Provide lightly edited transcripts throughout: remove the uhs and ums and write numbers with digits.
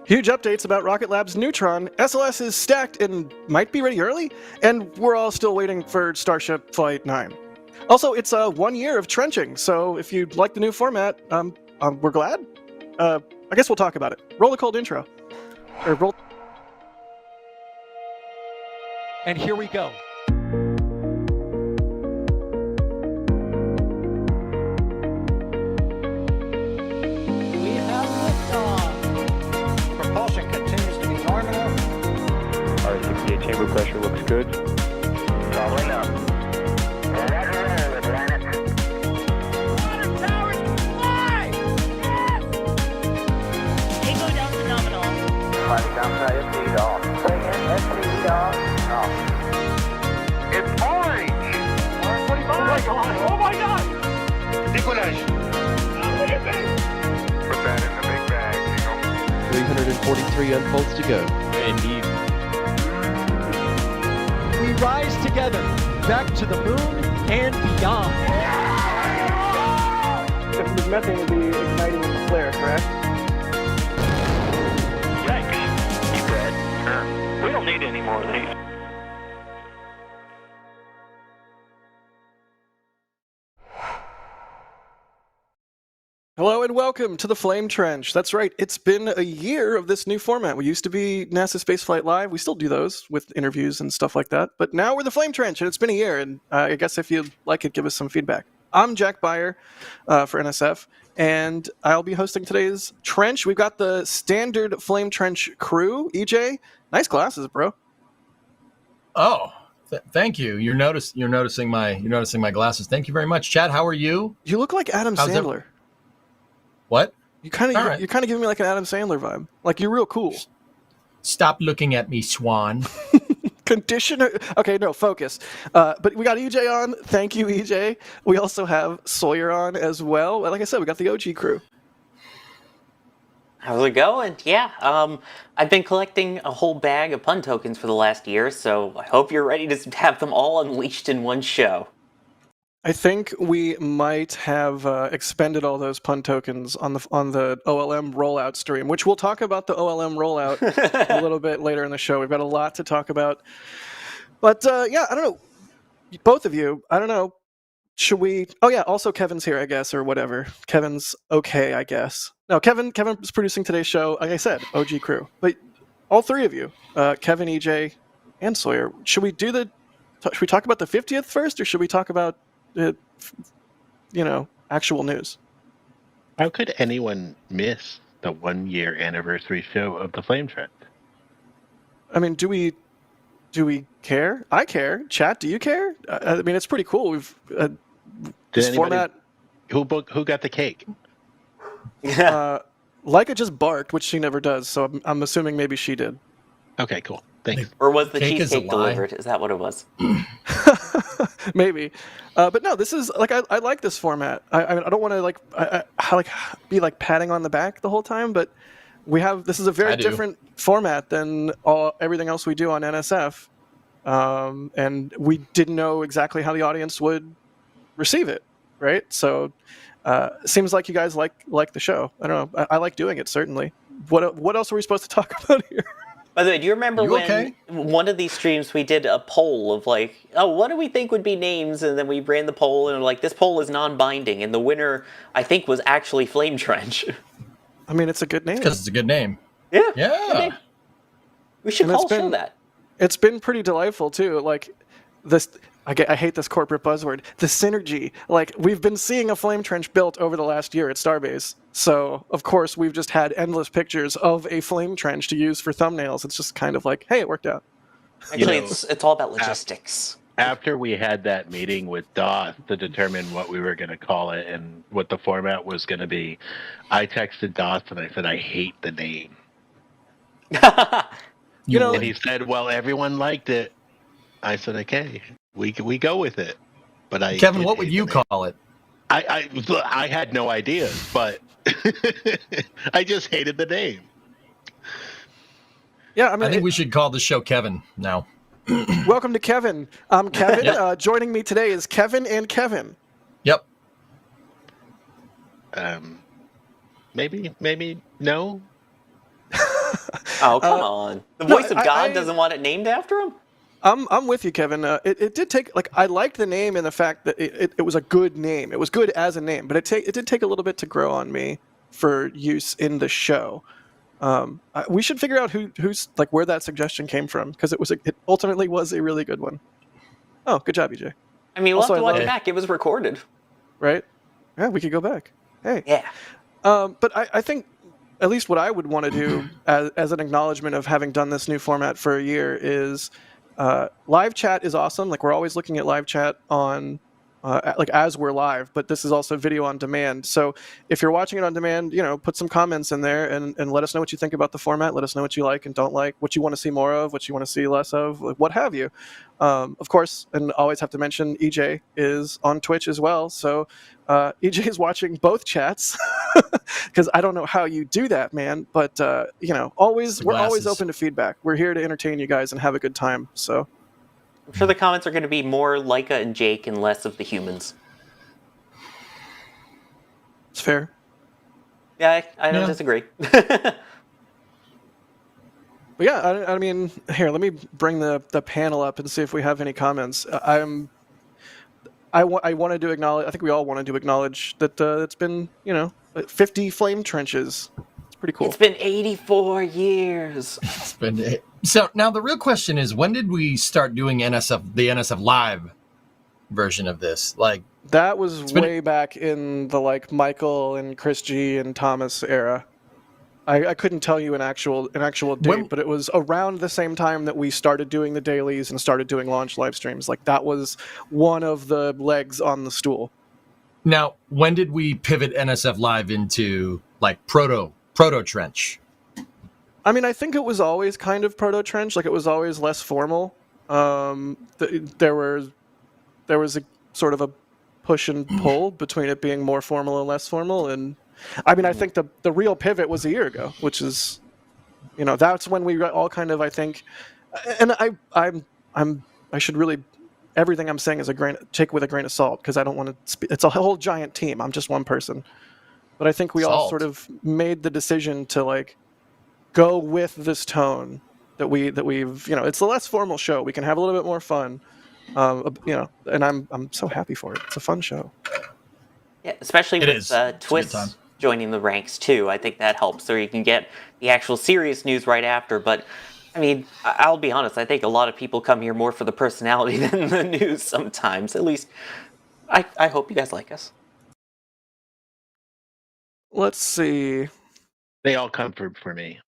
Huge updates about Rocket Lab's Neutron. SLS is stacked and might be ready early, and we're all still waiting for Starship Flight 9. Also, it's 1 year of trenching, so if you like the new format, we're glad. I guess we'll talk about it. Roll a cold intro. Or roll. And here we go. We have liftoff. Propulsion continues to be normal. R68 chamber pressure looks good. Following up. Roger, planet. Water towers, fly! Yes! Tango down to nominal. Flight downside SPD off. Say again, SPD off. It's orange! R45! Oh my god! Oh my god! Decollage. Put that in the big bag, Jingle. 343 unfolds to go. Indeed. We rise together, back to the moon and beyond. If there's methane, it'd be igniting in the flare, correct? Yikes. You bet. We don't need any more of these. Hello and welcome to the Flame Trench. That's right, it's been a year of this new format. We used to be Spaceflight Live. We still do those with interviews and stuff like that. But now we're the Flame Trench, and it's been a year. And I guess if you'd like it, give us some feedback. I'm Jack Byer for NSF, and I'll be hosting today's Trench. We've got the standard Flame Trench crew. EJ, nice glasses, bro. Oh, thank you. You're noticing my glasses. Thank you very much, Chad. How are you? You look like Adam How's Sandler. What? You're kind Right. of giving me like an Adam Sandler vibe. Like, you're real cool. Stop looking at me, Swan. Conditioner. Okay, no, focus. But we got EJ on. Thank you, EJ. We also have Sawyer on as well. Like I said, we got the OG crew. How's it going? Yeah, I've been collecting a whole bag of pun tokens for the last year, so I hope you're ready to have them all unleashed in one show. I think we might have expended all those pun tokens on the OLM rollout stream, which we'll talk about the OLM rollout a little bit later in the show. We've got a lot to talk about. But yeah, I don't know. Both of you, I don't know. Should we? Oh yeah, also Kevin's here, I guess, or whatever. Kevin's okay, I guess. No, Kevin is producing today's show. Like I said, OG crew. But all three of you, Kevin, EJ, and Sawyer. Should we talk about the 50th first, or should we talk about actual news? How could anyone miss the 1 year anniversary show of the Flame Trench? I mean, do we care? I care. Chat, do you care? I mean, it's pretty cool. We've this format. Who got the cake? Leica just barked, which she never does. So I'm assuming maybe she did. Okay, cool. Thanks. Or was the Cake is a cheesecake lie. delivered? Is that what it was? Maybe, but no. This is like I like this format. I mean, I don't want to be patting on the back the whole time, but this is a very different format than everything else we do on NSF, and we didn't know exactly how the audience would receive it, right? So it seems like you guys like the show. I don't know. I like doing it, certainly. What else are we supposed to talk about here? By the way, do you remember when okay? one of these streams we did a poll of what do we think would be names, and then we ran the poll and this poll is non-binding, and the winner I think was actually Flame Trench. I mean, it's a good name. Because it's a good name. Yeah. Yeah. We should And call show that. It's been pretty delightful too. Like this, I hate this corporate buzzword. The synergy. Like, we've been seeing a flame trench built over the last year at Starbase. So of course we've just had endless pictures of a flame trench to use for thumbnails. It's just kind of like, hey, it worked out. Actually, it's all about logistics. After we had that meeting with DOS to determine what we were going to call it and what the format was going to be, I texted DOS and I said, I hate the name. And he said, well, everyone liked it. I said, okay, we go with it. But Kevin, what would you call it? I had no idea, but I just hated the name. Yeah, I mean, I think we should call the show Kevin now. Welcome to Kevin. I'm Kevin. Joining me today is Kevin and Kevin. Yep. Maybe no. Oh, come on. The voice of God I- doesn't want it named after him? I'm with you, Kevin. It did take, like, I liked the name and the fact that it was a good name. It was good as a name, but it did take a little bit to grow on me for use in the show. We should figure out who's like where that suggestion came from, because it ultimately was a really good one. Oh, good job, EJ. I mean, we'll Also, have to I watch love- it back. It was recorded. Right? Yeah, we could go back. Hey. Yeah. But I think at least what I would want to do as an acknowledgement of having done this new format for a year is live chat is awesome. Like, we're always looking at live chat on like as we're live, but this is also video on demand. So if you're watching it on demand, put some comments in there and let us know what you think about the format. Let us know what you like and don't like, what you want to see more of, what you want to see less of, like, what have you. Of course, and always have to mention, EJ is on Twitch as well. So EJ is watching both chats because I don't know how you do that, man. But we're always open to feedback. We're here to entertain you guys and have a good time. So I'm sure the comments are going to be more Leica and Jake and less of the humans. it's fair. Yeah, I don't Yeah. disagree. But yeah, I mean, here, let me bring the panel up and see if we have any comments. I wanted to acknowledge, I think we all wanted to acknowledge that it's been, 50 flame trenches. It's pretty cool. It's been 84 years. So now the real question is, when did we start doing the NSF Live version of this? Like, That was way back in the, like, Michael and Chris G and Thomas era. I couldn't tell you an actual date, but it was around the same time that we started doing the dailies and started doing launch live streams. Like, that was one of the legs on the stool. now, when did we pivot NSF Live into like proto trench? I mean, I think it was always kind of proto trench. Like, it was always less formal. There was a sort of a push and pull between it being more formal and less formal. And I mean, I think the real pivot was a year ago, which is, that's when we all kind of, I think, and I should really, everything I'm saying is take with a grain of salt, because I don't want to. It's a whole giant team. I'm just one person, but I think we all sort of made the decision to, like, go with this tone that we've. It's a less formal show. We can have a little bit more fun. And I'm so happy for it. It's a fun show. Yeah, especially It with is. It's a good Twist time. joining the ranks too. I think that helps, so you can get the actual serious news right after. But I mean, I'll be honest. I think a lot of people come here more for the personality than the news sometimes. At least, I hope you guys like us. Let's see. They all come for me.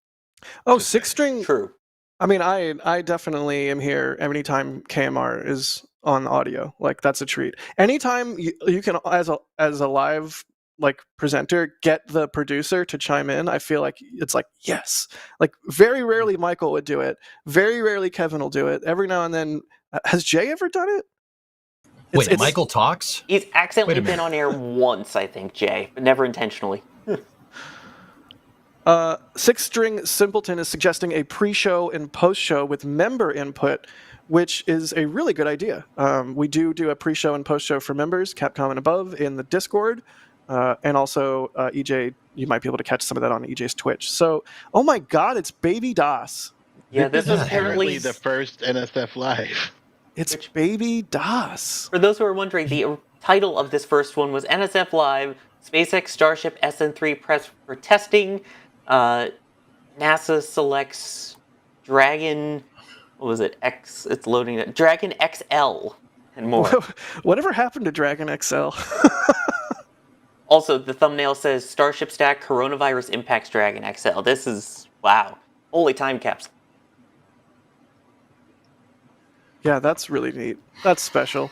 Oh, six string. True. I mean, I definitely am here anytime KMR is on audio. Like, that's a treat. Anytime you can, as a live, like, presenter, get the producer to chime in, I feel like it's like, yes. Like, very rarely Michael would do it. Very rarely Kevin will do it. Every now and then, has Jay ever done it? Wait, Michael talks? He's accidentally Wait a minute. been on air once, I think, Jay, but never intentionally. Six String Simpleton is suggesting a pre-show and post-show with member input, which is a really good idea. We do a pre-show and post-show for members, Capcom and above, in the Discord, and also EJ, you might be able to catch some of that on EJ's Twitch. So, oh my God, it's Baby DOS. Yeah, this was Apparently apparently the first NSF Live. It's Baby DOS. For those who are wondering, the title of this first one was NSF Live, SpaceX Starship SN3 press for testing, NASA selects Dragon, what was it, X, it's loading it, Dragon XL, and more. Whatever happened to Dragon XL? Also, the thumbnail says Starship Stack Coronavirus Impacts Dragon XL. This is, wow, holy time capsule. Yeah, that's really neat. That's special.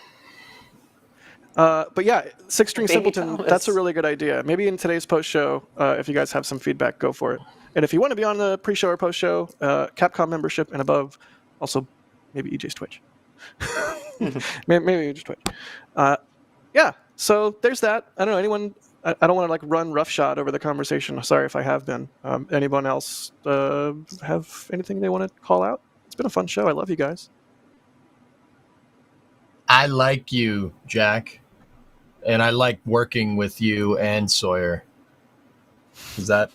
But yeah, Six String Baby Simpleton, Thomas. that's a really good idea. Maybe in today's post-show, if you guys have some feedback, go for it. And if you want to be on the pre-show or post-show, Capcom membership and above, also maybe EJ's Twitch. maybe just Twitch. Yeah, so there's that. I don't know, anyone... I don't want to, like, run roughshod over the conversation. Sorry if I have been. Anyone else have anything they want to call out? It's been a fun show. I love you guys. I like you, Jack, and I like working with you and Sawyer. Does that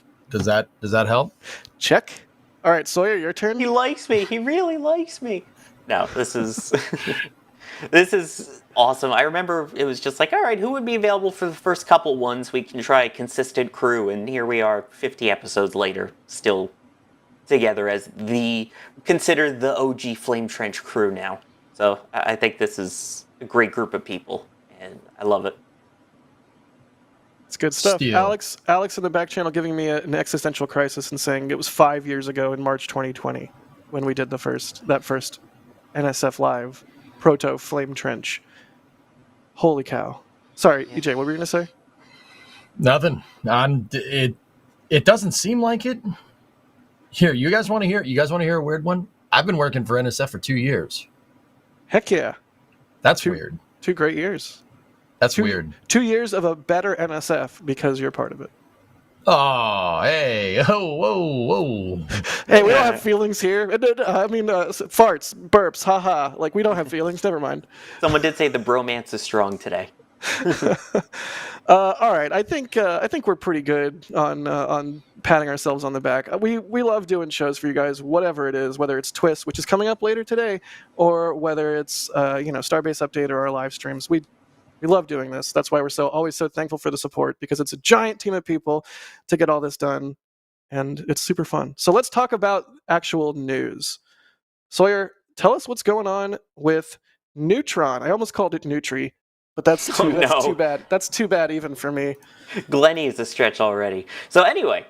help? Check. All right, Sawyer, your turn. He likes me. He really likes me. No, this is this is awesome. I remember it was just like, all right, who would be available for the first couple ones? We can try a consistent crew, and here we are, 50 episodes later, still together as considered the OG Flame Trench crew now. So I think this is a great group of people, and I love it. It's good stuff. Steal. Alex in the back channel giving me an existential crisis and saying it was 5 years ago in March 2020 when we did that first NSF Live Proto Flame Trench. Holy cow. Sorry, EJ, what were you going to say? Nothing. It doesn't seem like it. Here, you guys want to hear? You guys want to hear a weird one? I've been working for NSF for 2 years. Heck yeah. That's weird. 2 great years. That's weird. 2 years of a better NSF because you're part of it. Oh, hey, oh, whoa, whoa. Hey, we don't have feelings here. I mean, farts, burps, haha. Like, we don't have feelings. Never mind. Someone did say the bromance is strong today. All right, I think we're pretty good on patting ourselves on the back. We love doing shows for you guys, whatever it is, whether it's Twist, which is coming up later today, or whether it's Starbase Update or our live streams. We love doing this. That's why we're always so thankful for the support, because it's a giant team of people to get all this done, and it's super fun. So let's talk about actual news. Sawyer, tell us what's going on with Neutron. I almost called it Nutri, but that's too bad. That's too bad even for me. Glenny is a stretch already. So anyway,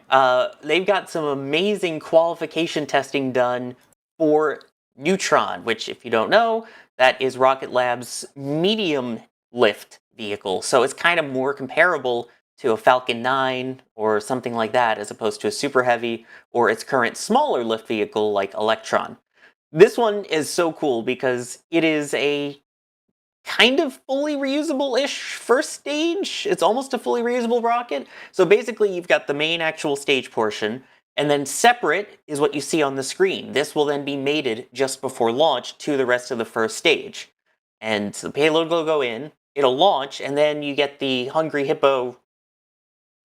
they've got some amazing qualification testing done for Neutron, which, if you don't know, that is Rocket Lab's medium lift vehicle. So it's kind of more comparable to a Falcon 9 or something like that, as opposed to a Super Heavy or its current smaller lift vehicle like Electron. This one is so cool because it is a kind of fully reusable-ish first stage. It's almost a fully reusable rocket. So basically you've got the main actual stage portion, and then separate is what you see on the screen. This will then be mated just before launch to the rest of the first stage. And the payload will go in, it'll launch, and then you get the Hungry Hippo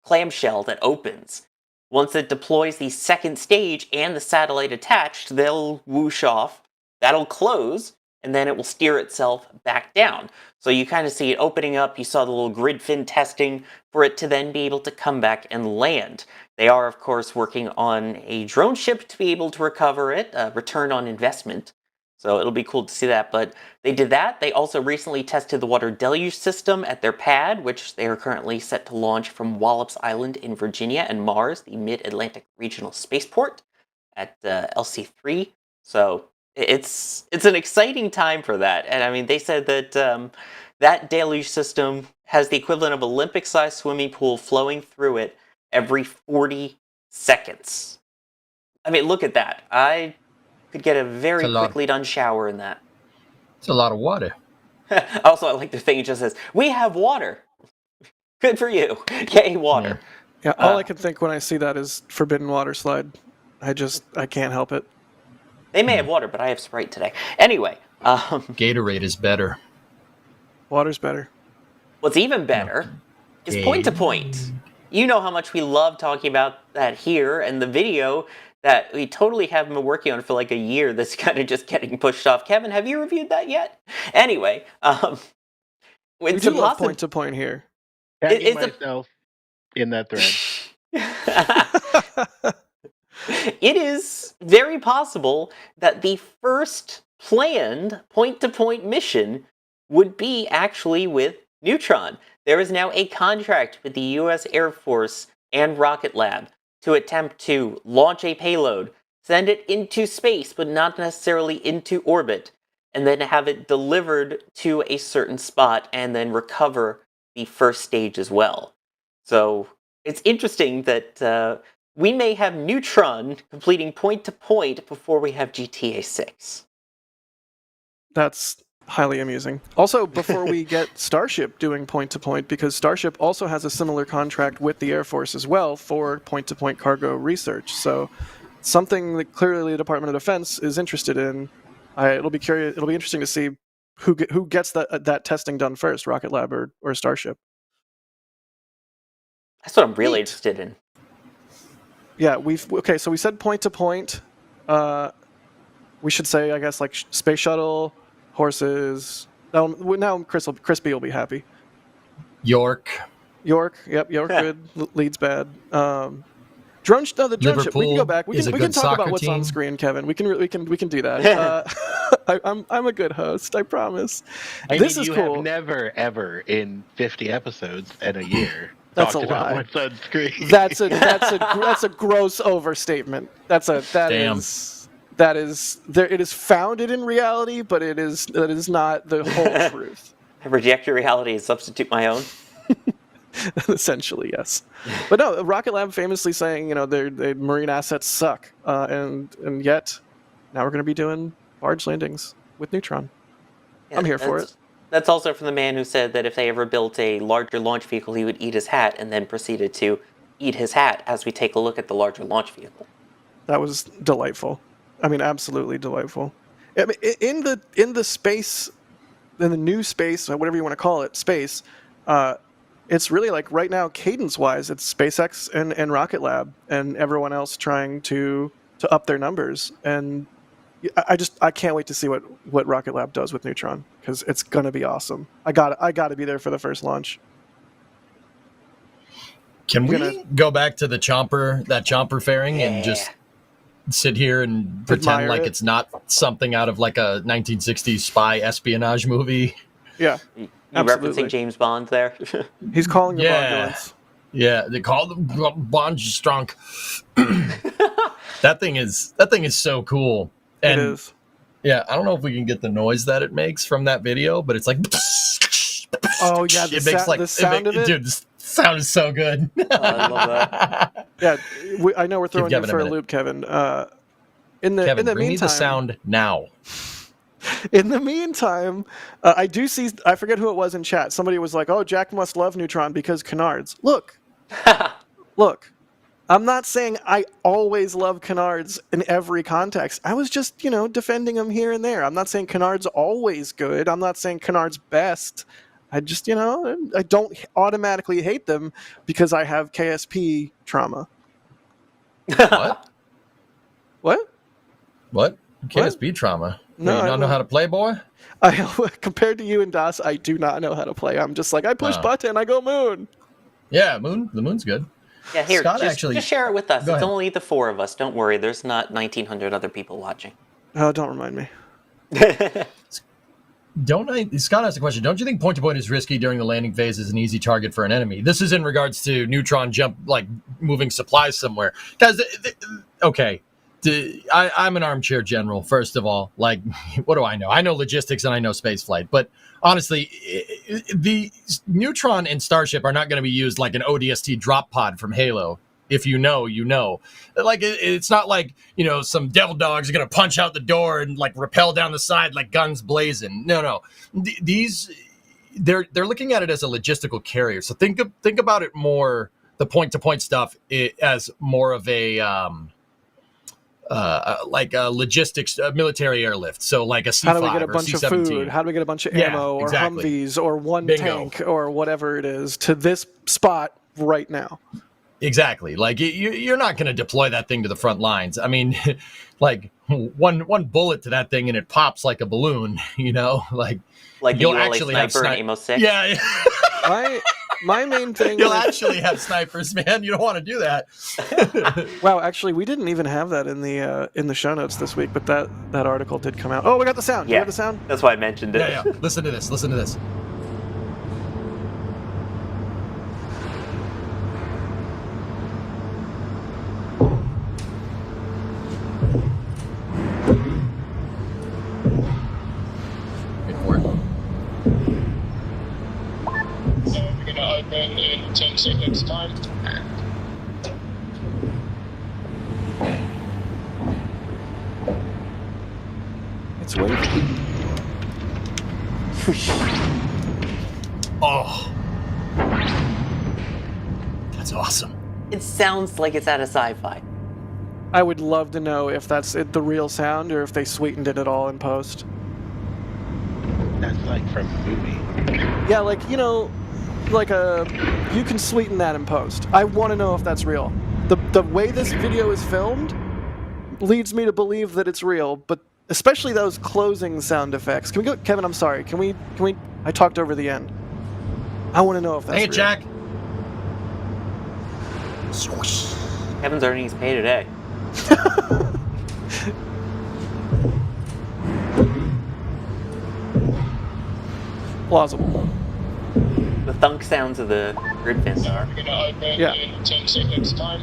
clamshell that opens. Once it deploys the second stage and the satellite attached, they'll whoosh off, that'll close, and then it will steer itself back down. So you kind of see it opening up. You saw the little grid fin testing for it to then be able to come back and land. They are, of course, working on a drone ship to be able to recover it, return on investment. So it'll be cool to see that. But they did that. They also recently tested the water deluge system at their pad, which they are currently set to launch from Wallops Island in Virginia and Mars, the Mid-Atlantic Regional Spaceport at LC3. So it's an exciting time for that. And I mean, they said that that deluge system has the equivalent of Olympic-sized swimming pool flowing through it every 40 seconds. I mean, look at that. I could get a very quickly done shower in that. It's a lot of water. Also, I like the thing it just says, we have water. Good for you. Yay, water. Yeah, all I can think when I see that is Forbidden Water Slide. I can't help it. They may have water, but I have Sprite today. Anyway. Gatorade is better. Water's better. What's even better is point-to-point. You know how much we love talking about that here, and the video that we totally haven't been working on for like a year that's kind of just getting pushed off. Kevin, have you reviewed that yet? Anyway. We do love point-to-point here. Tagging myself in that thread. It is very possible that the first planned point-to-point mission would be actually with Neutron. There is now a contract with the U.S. Air Force and Rocket Lab to attempt to launch a payload, send it into space, but not necessarily into orbit, and then have it delivered to a certain spot and then recover the first stage as well. So it's interesting that we may have Neutron completing point-to-point before we have GTA 6. That's highly amusing. Also, before we get Starship doing point-to-point, because Starship also has a similar contract with the Air Force as well for point-to-point cargo research. So something that clearly the Department of Defense is interested in. It'll be interesting to see who gets that testing done first, Rocket Lab or Starship. That's what I'm really interested in. Yeah, so we said point-to-point. we should say, I guess, like space shuttle, horses. Now Crispy will be happy. York. York, yep, York good. Leeds bad. The drone ship. We can go back. We can talk about what's on screen, Kevin. We can do that. I'm a good host, I promise. This is cool. Have never ever in 50 episodes and a year That's talked a lie. about what's on screen. That's a gross overstatement. It is founded in reality, but that is not the whole truth. I reject your reality and substitute my own. Essentially, yes. But no, Rocket Lab famously saying, their marine assets suck, and yet now we're going to be doing barge landings with Neutron. Yeah, I'm here for it. That's also from the man who said that if they ever built a larger launch vehicle, he would eat his hat, and then proceeded to eat his hat as we take a look at the larger launch vehicle. That was delightful. I mean, absolutely delightful. I mean, in the space, in the new space, or whatever you want to call it, space. It's really like right now, cadence-wise, it's SpaceX and Rocket Lab and everyone else trying to up their numbers. And I can't wait to see what Rocket Lab does with Neutron, because it's gonna be awesome. I got to be there for the first launch. Can we go back to that chomper fairing and just sit here and pretend like it's not something out of like a 1960s spy espionage movie? Yeah. You referencing James Bond there? He's calling the ambulance. Yeah, they call them Bond strong. That thing is so cool. And it is. Yeah, I don't know if we can get the noise that it makes from that video, but it's like oh yeah, the sound of it. Dude, the sound is so good. I love that. Yeah, I know we're throwing you for a loop, Kevin. In the bring meantime, me the sound now. In the meantime, I do see. I forget who it was in chat. Somebody was like, "Oh, Jack must love Neutron because canards." Look. I'm not saying I always love canards in every context. I was just, defending them here and there. I'm not saying canards always good. I'm not saying canards best. I just, I don't automatically hate them because I have KSP trauma. What? What? What? KSP trauma? No, you don't know how to play, boy? Compared to you and Das, I do not know how to play. I'm just like, I push button, I go moon. Yeah, moon. The moon's good. Yeah, here, Scott just share it with us. Go It's ahead. only the four of us. Don't worry, there's not 1,900 other people watching. Oh, don't remind me. Scott asked a question. Don't you think point-to-point is risky during the landing phase as an easy target for an enemy? This is in regards to Neutron moving supplies somewhere. Guys, okay. I'm an armchair general, first of all. Like, what do I know? I know logistics and I know spaceflight. But honestly, the Neutron and Starship are not going to be used like an ODST drop pod from Halo. If you know, you know. Like, it's not like, some devil dogs are going to punch out the door and, rappel down the side like guns blazing. No. They're looking at it as a logistical carrier. So think about it more, the point-to-point stuff, as more of a... like a logistics military airlift, so like a C5 how do we get a or bunch of C-17. food? How do we get a bunch of ammo or exactly. Humvees or one Bingo. tank or whatever it is to this spot right now? Exactly. Like you're not going to deploy that thing to the front lines. I mean, like one bullet to that thing and it pops like a balloon. Like you'll actually have sniper in Amos 6. Yeah. My main thing. You'll actually have snipers, man. You don't want to do that. Wow, actually, we didn't even have that in the show notes this week, but that article did come out. Oh, we got the sound. Yeah, you got the sound? That's why I mentioned it. Yeah. Listen to this. Wait for it. So we're going to open in 10 seconds time. It's wavy. Oh. That's awesome. It sounds like it's out of sci-fi. I would love to know if that's the real sound or if they sweetened it at all in post. That's like from a movie. Yeah, you can sweeten that in post. I want to know if that's real. The way this video is filmed leads me to believe that it's real, but especially those closing sound effects. Can we go, Kevin? I'm sorry. Can we? I talked over the end. I want to know if that's Hey, real. Jack. Swoosh. Kevin's earning his pay today. Plausible. The thunk sounds of the grid fins. We're going to open Yeah. in 10 seconds time.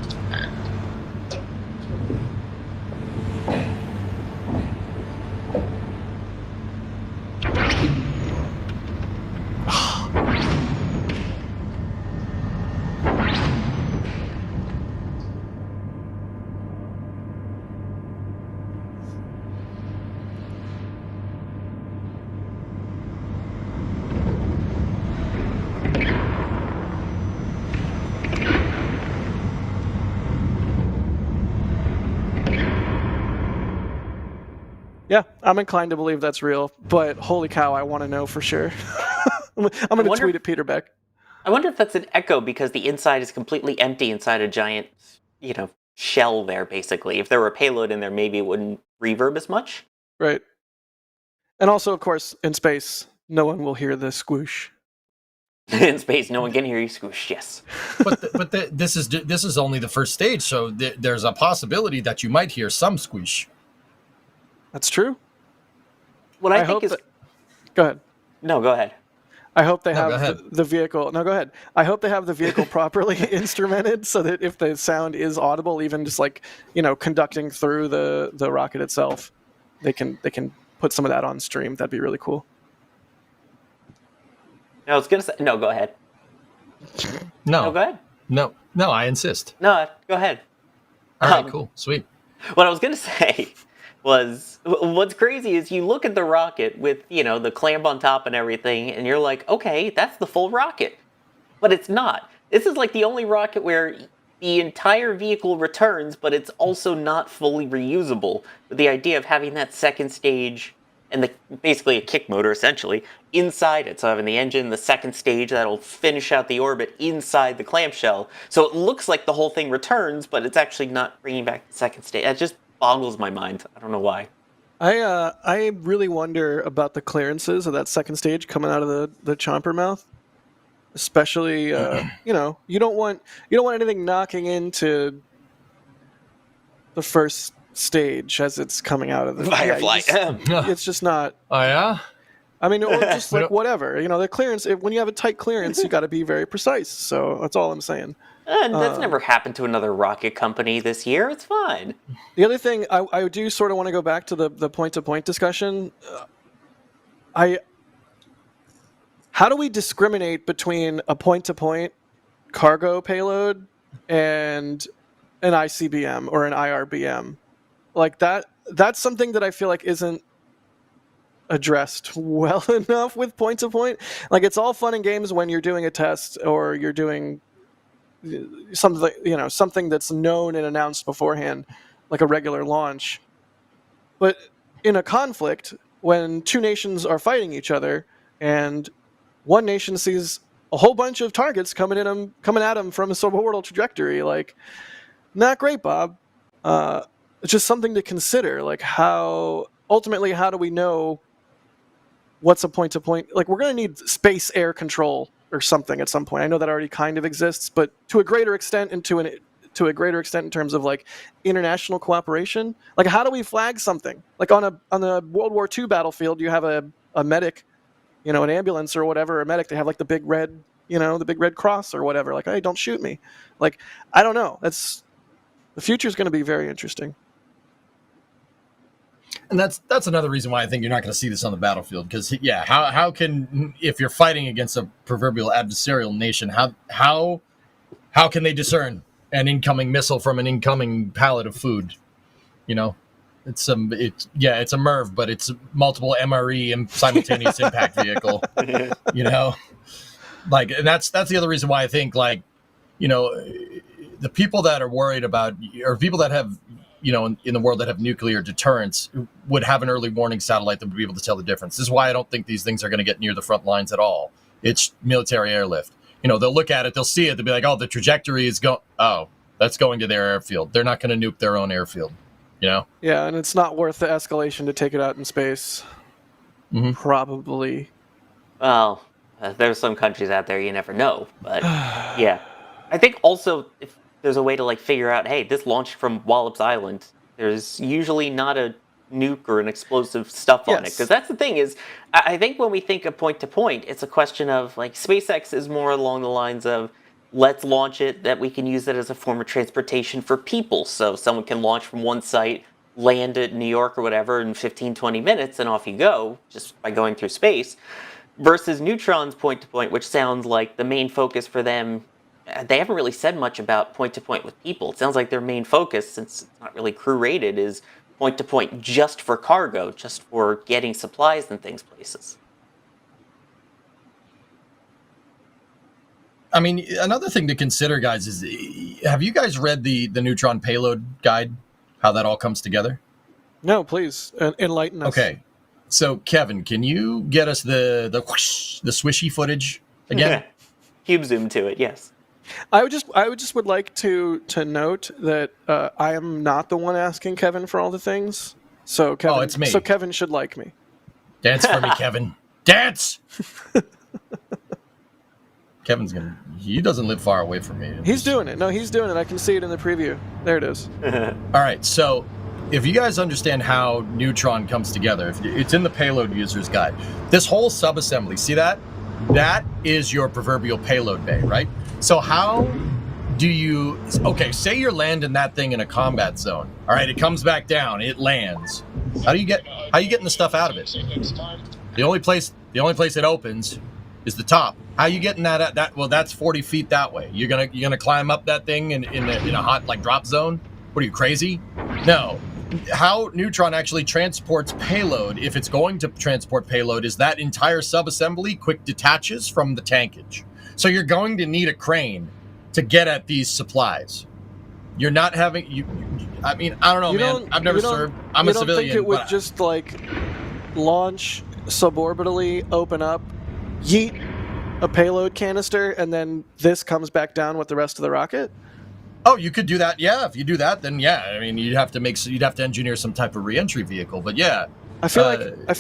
Yeah, I'm inclined to believe that's real, but holy cow, I want to know for sure. I'm going to wonder- tweet at Peter Beck. I wonder if that's an echo because the inside is completely empty inside a giant, shell there, basically. If there were a payload in there, maybe it wouldn't reverb as much. Right. And also, of course, in space, no one will hear the squoosh. In space, no one can hear you squish, yes. This is only the first stage, so there's a possibility that you might hear some squish. That's true. What I, think hope is... that... Go ahead. No, go ahead. I hope they No, go have ahead. the vehicle. No, go ahead. I hope they have the vehicle properly instrumented so that if the sound is audible, even just like, conducting through the rocket itself, they can put some of that on stream. That'd be really cool. No, I was going to say... No, go ahead. No, go ahead. No, I insist. No, go ahead. All right, cool, sweet. What I was going to say was, what's crazy is you look at the rocket with, the clamp on top and everything, and you're like, okay, that's the full rocket. But it's not. This is like the only rocket where the entire vehicle returns, but it's also not fully reusable. With the idea of having that second stage and basically a kick motor, essentially, inside it. So having the engine, the second stage that'll finish out the orbit inside the clamshell. So it looks like the whole thing returns, but it's actually not bringing back the second stage. That just boggles my mind. I don't know why. I really wonder about the clearances of that second stage coming out of the chomper mouth. Especially, you don't want anything knocking into the first stage as it's coming out of the Firefly. It's just not. Oh yeah. I mean, or just like whatever. The clearance. When you have a tight clearance, you got to be very precise. So that's all I'm saying. And that's never happened to another rocket company this year. It's fine. The other thing, I do sort of want to go back to the point-to-point discussion. How do we discriminate between a point-to-point cargo payload and an ICBM or an IRBM? Like that's something that I feel like isn't addressed well enough with point-to-point. Like it's all fun and games when you're doing a test or you're doing something that's known and announced beforehand, like a regular launch. But in a conflict, when two nations are fighting each other and one nation sees a whole bunch of targets coming at them from a suborbital trajectory, like, not great, Bob. It's just something to consider. Like, how do we know what's a point-to-point? Like, we're going to need space air control or something at some point. I know that already kind of exists, but to a greater extent and to a greater extent in terms of like international cooperation. Like, how do we flag something? Like on the World War II battlefield, you have a medic, an ambulance or whatever, a medic. They have like the big red cross or whatever. Like, hey, don't shoot me. Like, I don't know. The future is going to be very interesting. And that's another reason why I think you're not going to see this on the battlefield. Because how can, if you're fighting against a proverbial adversarial nation, how can they discern an incoming missile from an incoming pallet of food? It's a MIRV, but it's multiple MRE and simultaneous impact vehicle. Like, and that's the other reason why I think, like, the people that are worried about, or people that have, in the world that have nuclear deterrence, would have an early warning satellite that would be able to tell the difference. This is why I don't think these things are going to get near the front lines at all. It's military airlift. They'll look at it, they'll see it, they'll be like, oh, the trajectory is that's going to their airfield. They're not going to nuke their own airfield. You know? Yeah, and it's not worth the escalation to take it out in space. Mhm. Probably. Well, there's some countries out there you never know, but yeah. I think also if there's a way to like figure out, hey, this launched from Wallops Island, there's usually not a nuke or an explosive stuff on it. Yes. Because that's the thing is, I think when we think of point to point, it's a question of like SpaceX is more along the lines of let's launch it that we can use it as a form of transportation for people. So someone can launch from one site, land at New York or whatever in 15, 20 minutes, and off you go just by going through space. Versus Neutron's point to point, which sounds like the main focus for them. They haven't really said much about point to point with people. It sounds like their main focus, since it's not really crew rated, is point to point just for cargo, just for getting supplies and things places. I mean, another thing to consider, guys, is have you guys read the Neutron payload guide? How that all comes together? No, please enlighten us. Okay. So, Kevin, can you get us the swishy footage again? Cube zoom to it, yes. I would like to note that I am not the one asking Kevin for all the things. So Kevin, it's me. So Kevin should like me. Dance for me, Kevin. Dance. He doesn't live far away from me. He's doing it. No, he's doing it. I can see it in the preview. There it is. All right, so if you guys understand how Neutron comes together, if it's in the payload user's guide. This whole subassembly, see that? That is your proverbial payload bay, right? So how do you... Okay, say you're landing that thing in a combat zone. All right, it comes back down. It lands. How are you getting the stuff out of it? The only place it opens is the top. How are you getting that at? Well, that's 40 feet that way. You're gonna climb up that thing in a hot like drop zone? What are you, crazy? No. How Neutron actually transports payload, if it's going to transport payload, is that entire subassembly quick detaches from the tankage. So you're going to need a crane to get at these supplies. You're not having I mean, I don't know, man. I've never served. I'm a civilian. You don't think it would just like launch suborbitally, open up, yeet a payload canister, and then this comes back down with the rest of the rocket? Oh, you could do that. Yeah, if you do that, then yeah. I mean, you'd have to engineer some type of re-entry vehicle. But yeah, I feel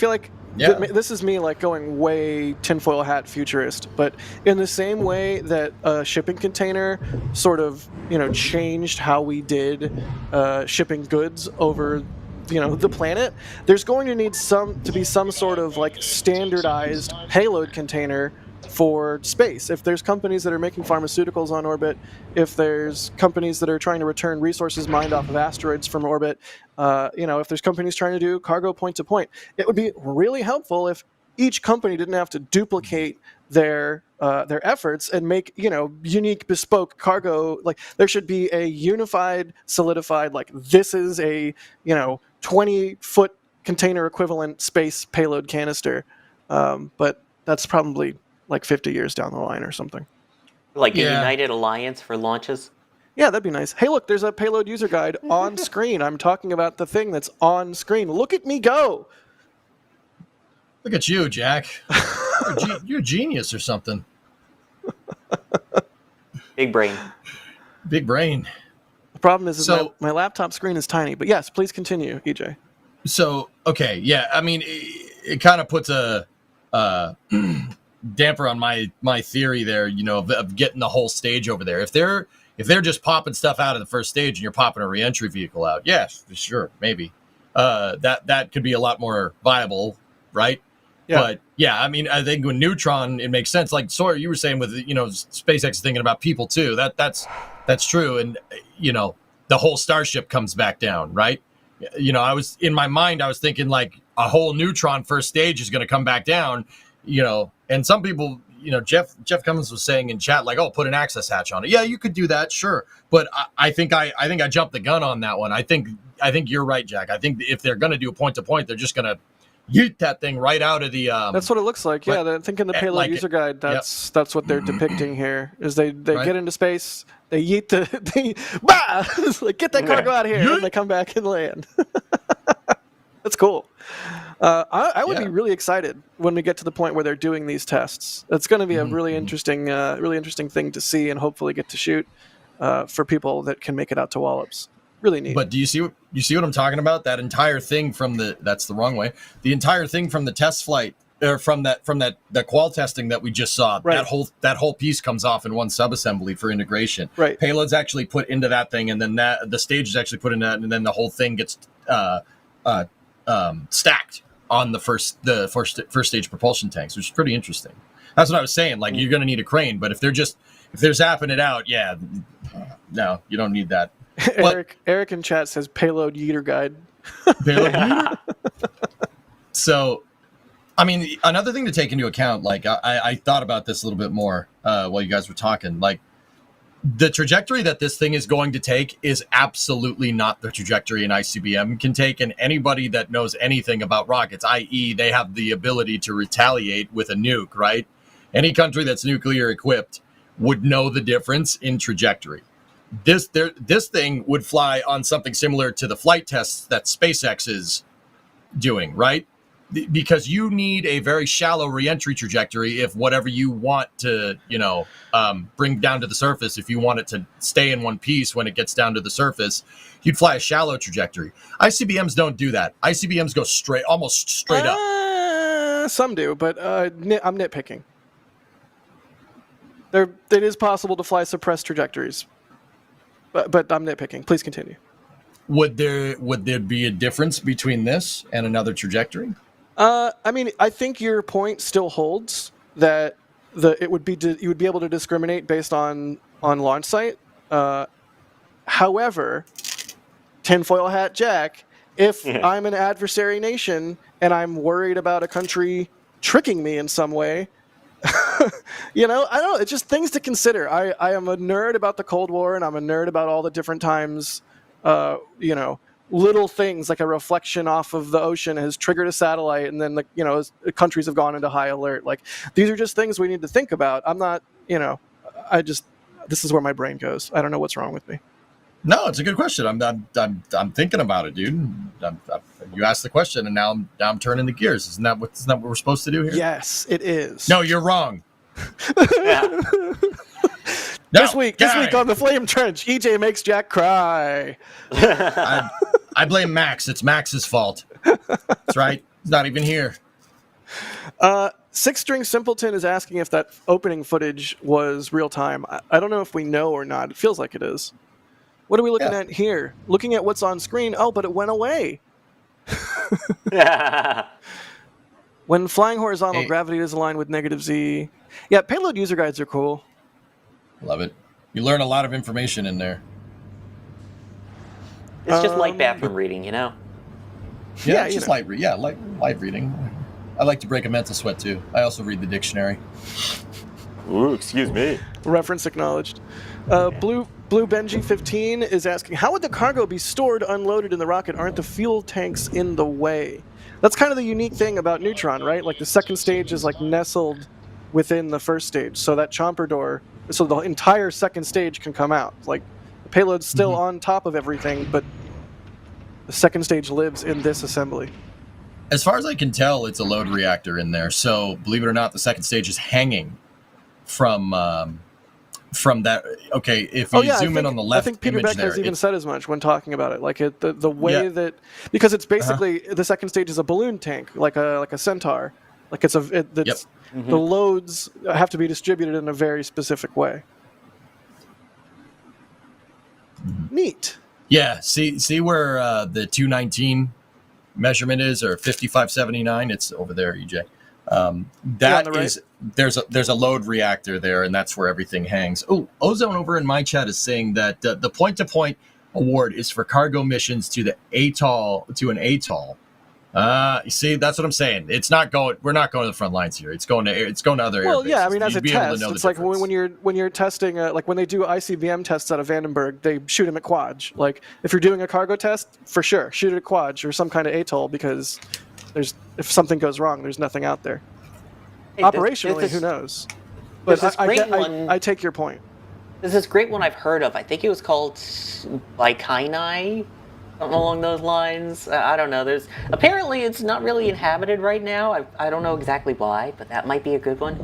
like yeah. This is me like going way tinfoil hat futurist, but in the same way that a shipping container sort of changed how we did shipping goods over the planet, there's going to need to be some sort of like standardized payload container for space. If there's companies that are making pharmaceuticals on orbit, if there's companies that are trying to return resources mined off of asteroids from orbit, if there's companies trying to do cargo point to point, it would be really helpful if each company didn't have to duplicate their efforts and make unique bespoke cargo. Like there should be a unified, solidified, like this is a 20-foot container equivalent space payload canister, but that's probably like 50 years down the line or something. Like a United Alliance for launches? Yeah, that'd be nice. Hey, look, there's a payload user guide on screen. I'm talking about the thing that's on screen. Look at me go! Look at you, Jack. You're a genius or something. Big brain. Big brain. The problem is my laptop screen is tiny. But yes, please continue, EJ. So, okay, yeah, I mean, it kind of puts a damper on my theory there, of getting the whole stage over there. If they're just popping stuff out of the first stage and you're popping a re-entry vehicle out, yes, sure, maybe. That could be a lot more viable, right? Yeah. But yeah, I mean, I think with Neutron, it makes sense. Like Sawyer, you were saying with SpaceX thinking about people too. That's true, and the whole Starship comes back down, right? I was in my mind, I was thinking like a whole Neutron first stage is going to come back down, and some people, Jeff Cummins was saying in chat like, oh, put an access hatch on it. Yeah, you could do that, sure, but I think I jumped the gun on that one. I think you're right, Jack. I think if they're going to do a point to point, they're just going to yeet that thing right out of the. That's what it looks like. Yeah, I think in the payload user guide, that's what they're depicting here. Is they right. Get into space, they yeet like get that cargo out of here, and they come back and land. That's cool. I would be really excited when we get to the point where they're doing these tests. It's going to be a really interesting thing to see, and hopefully get to shoot for people that can make it out to Wallops. Really neat. But do you see what I'm talking about? That entire thing that's the wrong way. The entire thing from the test flight, or from the qual testing that we just saw, Right. that whole piece comes off in one subassembly for integration. Right. Payload's actually put into that thing, and then the stage is actually put in that, and then the whole thing gets stacked on the first stage propulsion tanks, which is pretty interesting. That's what I was saying. Like, you're going to need a crane, but if they're zapping it out, yeah, no, you don't need that. Eric in chat says payload yeeter guide. Payload. So, I mean, another thing to take into account, like I thought about this a little bit more while you guys were talking. Like, the trajectory that this thing is going to take is absolutely not the trajectory an ICBM can take. And anybody that knows anything about rockets, i.e., they have the ability to retaliate with a nuke, right? Any country that's nuclear equipped would know the difference in trajectory. This thing would fly on something similar to the flight tests that SpaceX is doing, right? Because you need a very shallow reentry trajectory if whatever you want to, bring down to the surface, if you want it to stay in one piece when it gets down to the surface, you'd fly a shallow trajectory. ICBMs don't do that. ICBMs go almost straight up. Some do, but I'm nitpicking. It is possible to fly suppressed trajectories, but I'm nitpicking. Please continue. Would there be a difference between this and another trajectory? I mean, I think your point still holds that you would be able to discriminate based on launch site. However, tinfoil hat Jack, if I'm an adversary nation and I'm worried about a country tricking me in some way, I don't know. It's just things to consider. I am a nerd about the Cold War, and I'm a nerd about all the different times, little things like a reflection off of the ocean has triggered a satellite, and then countries have gone into high alert. Like, these are just things we need to think about. I'm not, this is where my brain goes. I don't know what's wrong with me. No, it's a good question. I'm thinking about it, dude. You asked the question, and now I'm turning the gears. Isn't that what we're supposed to do here? Yes, it is. No, you're wrong. This week on the Flame Trench, EJ makes Jack cry. I blame Max. It's Max's fault. That's right. He's not even here. Six String Simpleton is asking if that opening footage was real time. I don't know if we know or not. It feels like it is. What are we looking at here? Looking at what's on screen. Oh, but it went away. When flying horizontal, gravity is aligned with -z. Yeah, payload user guides are cool. Love it. You learn a lot of information in there. It's just light bathroom reading, Yeah, it's just light reading. I like to break a mental sweat too. I also read the dictionary. Ooh, excuse me. Reference acknowledged. Blue Benji 15 is asking, how would the cargo be stored unloaded in the rocket? Aren't the fuel tanks in the way? That's kind of the unique thing about Neutron, right? Like, the second stage is like nestled within the first stage, so that chomper door, so the entire second stage can come out. Like, the payload's still on top of everything, but the second stage lives in this assembly. As far as I can tell, it's a load reactor in there. So, believe it or not, the second stage is hanging from that. Okay, if you zoom in on the left, I think Peter Beck has even said as much when talking about it. Like, the way that, because it's basically the second stage is a balloon tank, like a Centaur. Like, the loads have to be distributed in a very specific way. Neat. Yeah, see where the 219 measurement is, or 5579. It's over there, EJ. There's a load reactor there, and that's where everything hangs. Oh, Ozone over in my chat is saying that the point-to-point award is for cargo missions to an atoll. You see, that's what I'm saying. We're not going to the front lines here. It's going to other. Well, air yeah, I bases. mean, as You'd a be able to test, know the it's like difference. when you're testing, like when they do ICBM tests out of Vandenberg, they shoot them at Quadge. Like, if you're doing a cargo test, for sure, shoot it at Quadge or some kind of atoll, because if something goes wrong, there's nothing out there. Hey, Operationally, who knows? But I take your point. There's this great one I've heard of. I think it was called Bikini, something along those lines. I don't know. Apparently it's not really inhabited right now. I don't know exactly why, but that might be a good one.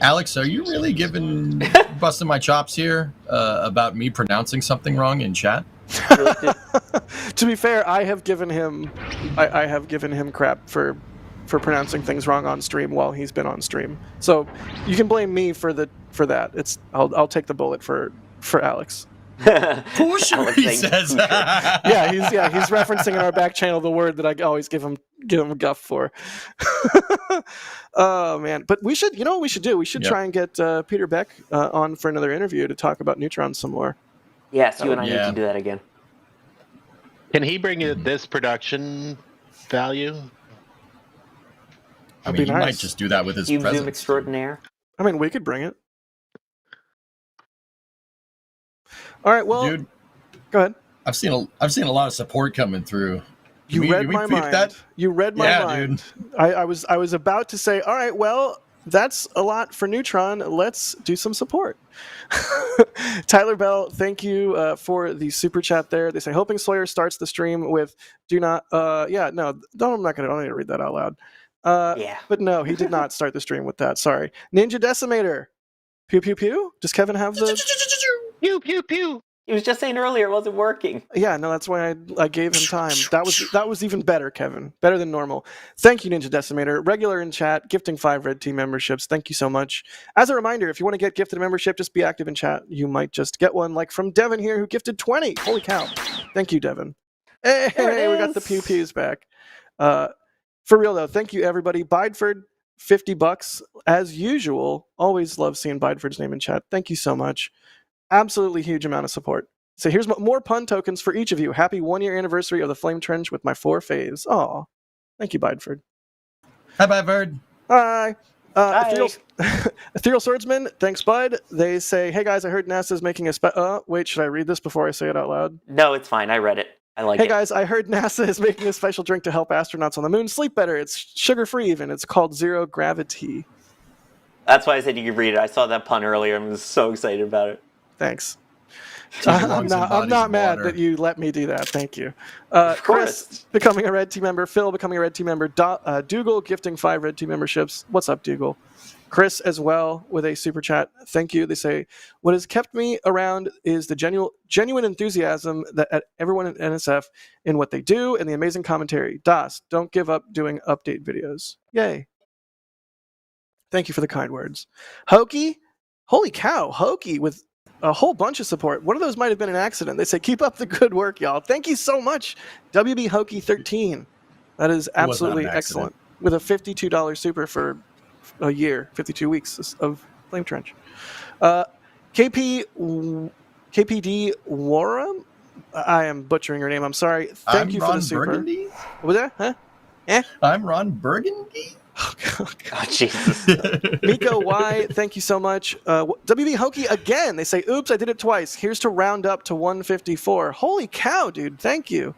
Alex, are you really giving busting my chops here about me pronouncing something wrong in chat? To be fair, I have given him crap for pronouncing things wrong on stream while he's been on stream. So you can blame me for that. I'll take the bullet for Alex. Pusher, he says. He's referencing in our back channel the word that I always give him a guff for. Oh man, but we should, what we should do? We should try and get Peter Beck on for another interview to talk about Neutron some more. Yes, you and I need to do that again. Can he bring you this production value? I mean, he might just do that with his presence. Zoom extraordinaire. I mean, we could bring it. All right, well, dude, go ahead. I've seen a lot of support coming through. You read my mind. You read my mind. Dude. I was about to say, all right, well, that's a lot for Neutron. Let's do some support. Tyler Bell, thank you for the super chat there. They say, hoping Sawyer starts the stream with I'm not need to read that out loud. But no, he did not start the stream with that. Sorry. Ninja Decimator. Pew, pew, pew. Does Kevin have the... Pew, pew, pew. He was just saying earlier it wasn't working. Yeah, no, that's why I gave him time. That was even better, Kevin. Better than normal. Thank you, Ninja Decimator. Regular in chat, gifting 5 Red Team memberships. Thank you so much. As a reminder, if you want to get gifted a membership, just be active in chat. You might just get one, like from Devin here, who gifted 20. Holy cow. Thank you, Devin. Hey, we got the pew-pews back. For real, though, thank you, everybody. Bideford, $50. As usual, always love seeing Bideford's name in chat. Thank you so much. Absolutely huge amount of support. So here's more pun tokens for each of you. Happy 1-year anniversary of the Flame Trench with my 4 faves. Aw. Thank you, Bideford. Hi, Bideford. Hi. Ethereal Swordsman, thanks, Bud. They say, hey, guys, I heard NASA's making a wait, should I read this before I say it out loud? No, it's fine. I read it. I like it. Hey, guys, I heard NASA is making a special drink to help astronauts on the moon sleep better. It's sugar-free even. It's called Zero Gravity. That's why I said you could read it. I saw that pun earlier and was so excited about it. Thanks. I'm not mad that you let me do that. Thank you. Chris becoming a Red Team member. Phil becoming a Red Team member. Dougal gifting 5 Red Team memberships. What's up, Dougal? Chris as well with a super chat. Thank you. They say, what has kept me around is the genuine enthusiasm that at everyone at NSF in what they do and the amazing commentary. Das, don't give up doing update videos. Yay. Thank you for the kind words. Hokey, holy cow, Hokey with a whole bunch of support. One of those might have been an accident. They say, keep up the good work, y'all. Thank you so much, WB Hokey 13. That is absolutely excellent. With a $52 super for a year, 52 weeks of Flame Trench. KPD Warren? I am butchering your name. I'm sorry. Thank you for the super. Burgundy? What was that? Huh? I'm Ron Burgundy. Oh, Jesus. Miko Y, thank you so much. WB Hokey again. They say, oops, I did it twice. Here's to round up to 154. Holy cow, dude. Thank you.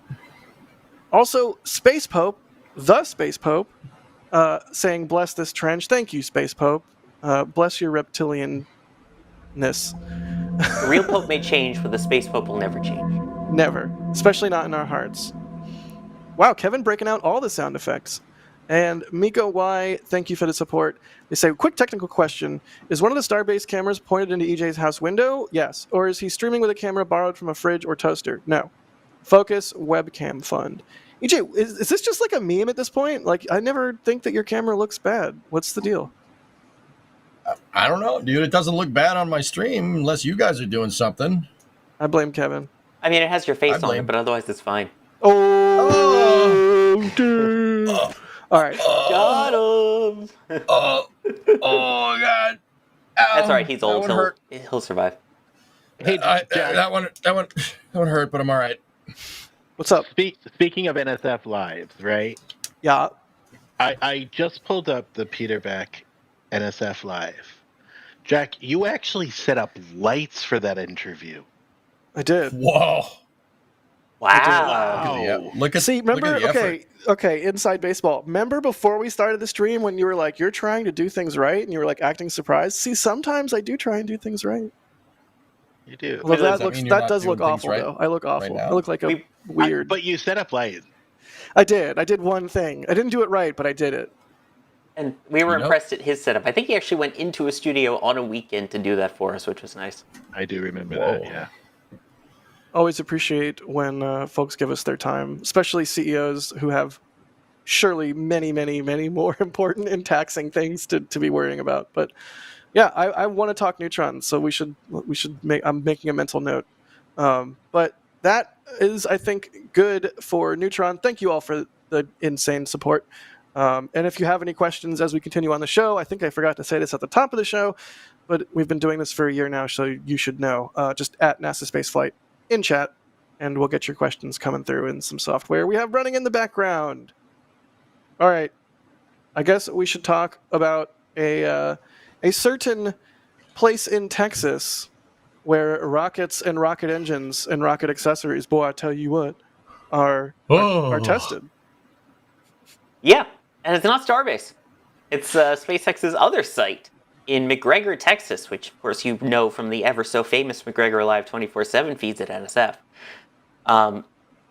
Also, Space Pope, the Space Pope, saying, bless this trench. Thank you, Space Pope. Bless your reptilianness. The real Pope may change, but the Space Pope will never change. Never. Especially not in our hearts. Wow, Kevin breaking out all the sound effects. And Miko Y, thank you for the support. They say, quick technical question. Is one of the Starbase cameras pointed into EJ's house window? Yes. Or is he streaming with a camera borrowed from a fridge or toaster? No. Focus webcam fund. EJ, is this just like a meme at this point? Like, I never think that your camera looks bad. What's the deal? I don't know, dude. It doesn't look bad on my stream unless you guys are doing something. I blame Kevin. I mean, it has your face on it, but otherwise it's fine. Oh, dude. All right. Got him. Oh, God. That's all right. He's old. He'll survive. Hey, that one hurt, but I'm all right. What's up? Speaking of NSF Lives, right? Yeah. I just pulled up the Peter Beck NSF Live. Jack, you actually set up lights for that interview. I did. Whoa. Wow. Look at remember, look at okay, inside baseball. Remember before we started the stream when you were like, you're trying to do things right, and you were like acting surprised? See, sometimes I do try and do things right. You do. Well, that does look awful, though. I look awful. Right, I look like a weird... But you set up lights. I did one thing. I didn't do it right, but I did it. And we were You know? impressed at his setup. I think he actually went into a studio on a weekend to do that for us, which was nice. I do remember Whoa. that. Yeah. Always appreciate when folks give us their time, especially CEOs who have surely many, many, many more important and taxing things to be worrying about. But yeah, I want to talk Neutron, so we should make. I'm making a mental note. But that is, I think, good for Neutron. Thank you all for the insane support. And if you have any questions as we continue on the show, I think I forgot to say this at the top of the show, but we've been doing this for a year now, so you should know. Just at NASASpaceflight in chat, and we'll get your questions coming through in some software we have running in the background. All right. I guess we should talk about a certain place in Texas where rockets and rocket engines and rocket accessories, boy, I tell you what, are tested. Yeah, and it's not Starbase. It's SpaceX's other site in McGregor, Texas, which, of course, you know from the ever-so-famous McGregor Live 24/7 feeds at NSF.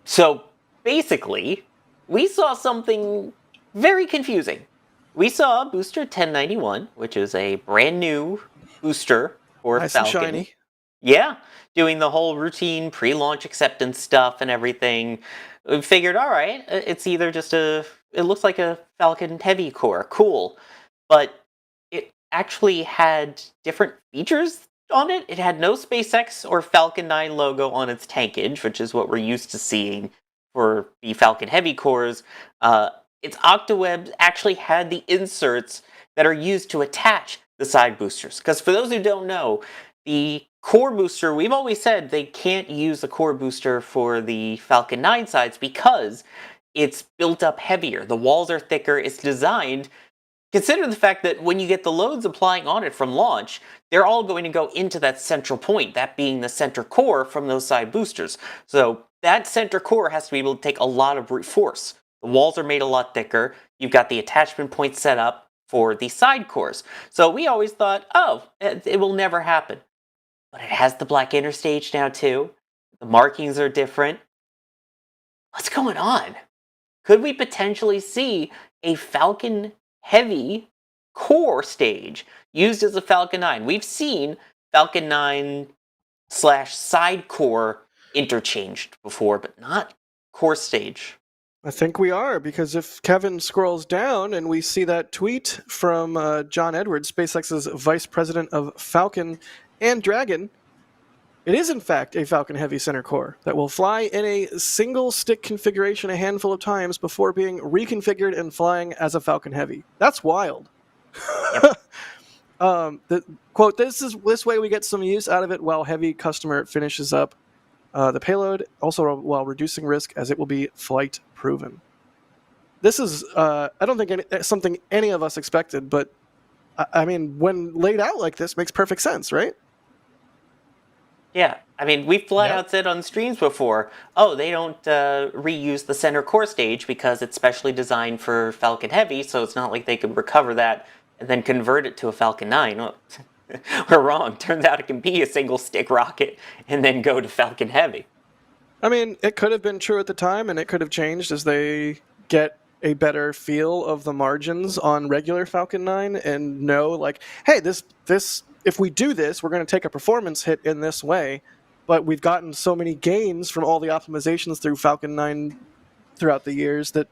So, basically, we saw something very confusing. We saw Booster 1091, which is a brand new booster for Nice Falcon. and shiny. Yeah, doing the whole routine pre-launch acceptance stuff and everything. We figured, all right, it's either just it looks like a Falcon Heavy core, cool. But it actually had different features on it. It had no SpaceX or Falcon 9 logo on its tankage, which is what we're used to seeing for the Falcon Heavy cores. Its octawebs actually had the inserts that are used to attach the side boosters. Because for those who don't know, the core booster, we've always said they can't use the core booster for the Falcon 9 sides because it's built up heavier. The walls are thicker. It's designed. Consider the fact that when you get the loads applying on it from launch, they're all going to go into that central point, that being the center core from those side boosters. So that center core has to be able to take a lot of brute force. The walls are made a lot thicker. You've got the attachment points set up for the side cores. So we always thought, oh, it will never happen. But it has the black inner stage now too. The markings are different. What's going on? Could we potentially see a Falcon Heavy core stage used as a Falcon 9? We've seen Falcon 9/side core interchanged before, but not core stage. I think we are, because if Kevin scrolls down and we see that tweet from John Edwards, SpaceX's vice president of Falcon and Dragon, it is in fact a Falcon Heavy center core that will fly in a single stick configuration a handful of times before being reconfigured and flying as a Falcon Heavy. That's wild. Yep. Quote, this way we get some use out of it while Heavy customer finishes up the payload, also while reducing risk as it will be flight proven. This is, I don't think something any of us expected, but I mean, when laid out like this, makes perfect sense, right? Yeah, I mean, we've flat out said on streams before, oh, they don't reuse the center core stage because it's specially designed for Falcon Heavy, so it's not like they could recover that and then convert it to a Falcon 9. Oh, we're wrong. Turns out it can be a single stick rocket and then go to Falcon Heavy. I mean, it could have been true at the time, and it could have changed as they get a better feel of the margins on regular Falcon 9 and know, like, hey, this if we do this, we're going to take a performance hit in this way, but we've gotten so many gains from all the optimizations through Falcon 9 throughout the years that,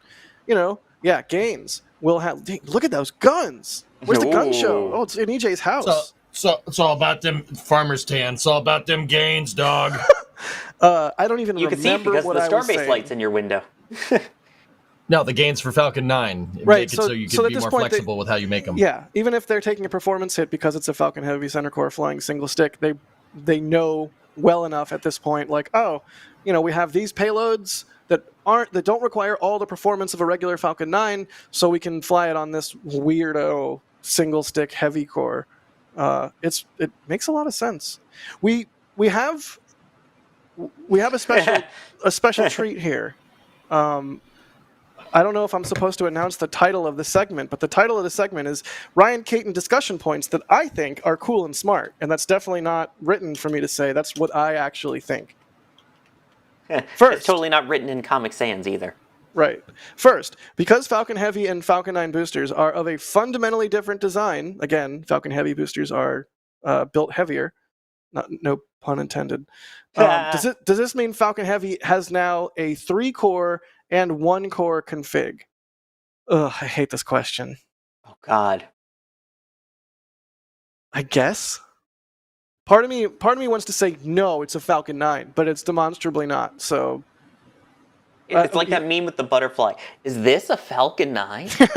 gains. We'll have, look at those guns. Where's the gun show? Oh, it's in EJ's house. So it's all about them farmers' tan. It's all about them gains, dog. I don't even You remember can see it because what the I was Starbase saying. lights in your window. No, the gains for Falcon 9. Right, Make it so- so you so can at be this more point, flexible with how you make them. Yeah, even if they're taking a performance hit because it's a Falcon Heavy center core flying single stick, they know well enough at this point, like, oh, we have these payloads that don't require all the performance of a regular Falcon 9, so we can fly it on this weirdo single stick heavy core. It makes a lot of sense. We have a special treat here. I don't know if I'm supposed to announce the title of the segment, but the title of the segment is Ryan Caton discussion points that I think are cool and smart. And that's definitely not written for me to say. That's what I actually think. It's totally not written in Comic Sans either. Right. First, because Falcon Heavy and Falcon 9 boosters are of a fundamentally different design, again, Falcon Heavy boosters are built heavier, no pun intended. Does this mean Falcon Heavy has now a 3-core and 1-core config? Ugh, I hate this question. Oh God. I guess. Part of me wants to say no, it's a Falcon 9, but it's demonstrably not. So It's like that meme with the butterfly. Is this a Falcon 9? I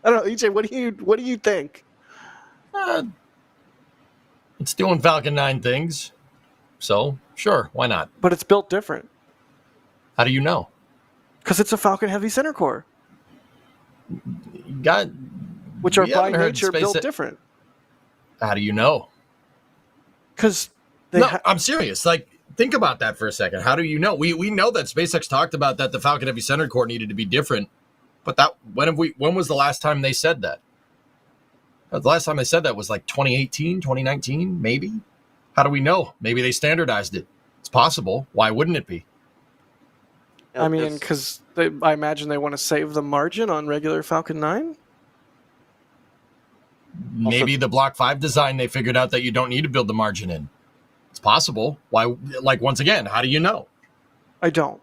don't know, EJ. What do you think? It's doing Falcon 9 things, so sure, why not? But it's built different. How do you know? Because it's a Falcon Heavy center core, which are by nature built different. How do you know? Because I'm serious. Like, think about that for a second. How do you know? We know that SpaceX talked about that the Falcon Heavy center core needed to be different, but when was the last time they said that? The last time they said that was like 2018, 2019, maybe. How do we know? Maybe they standardized it. It's possible. Why wouldn't it be? I mean, because I imagine they want to save the margin on regular Falcon 9. Maybe the Block 5 design, they figured out that you don't need to build the margin in. It's possible. Why? Like, once again, how do you know? I don't.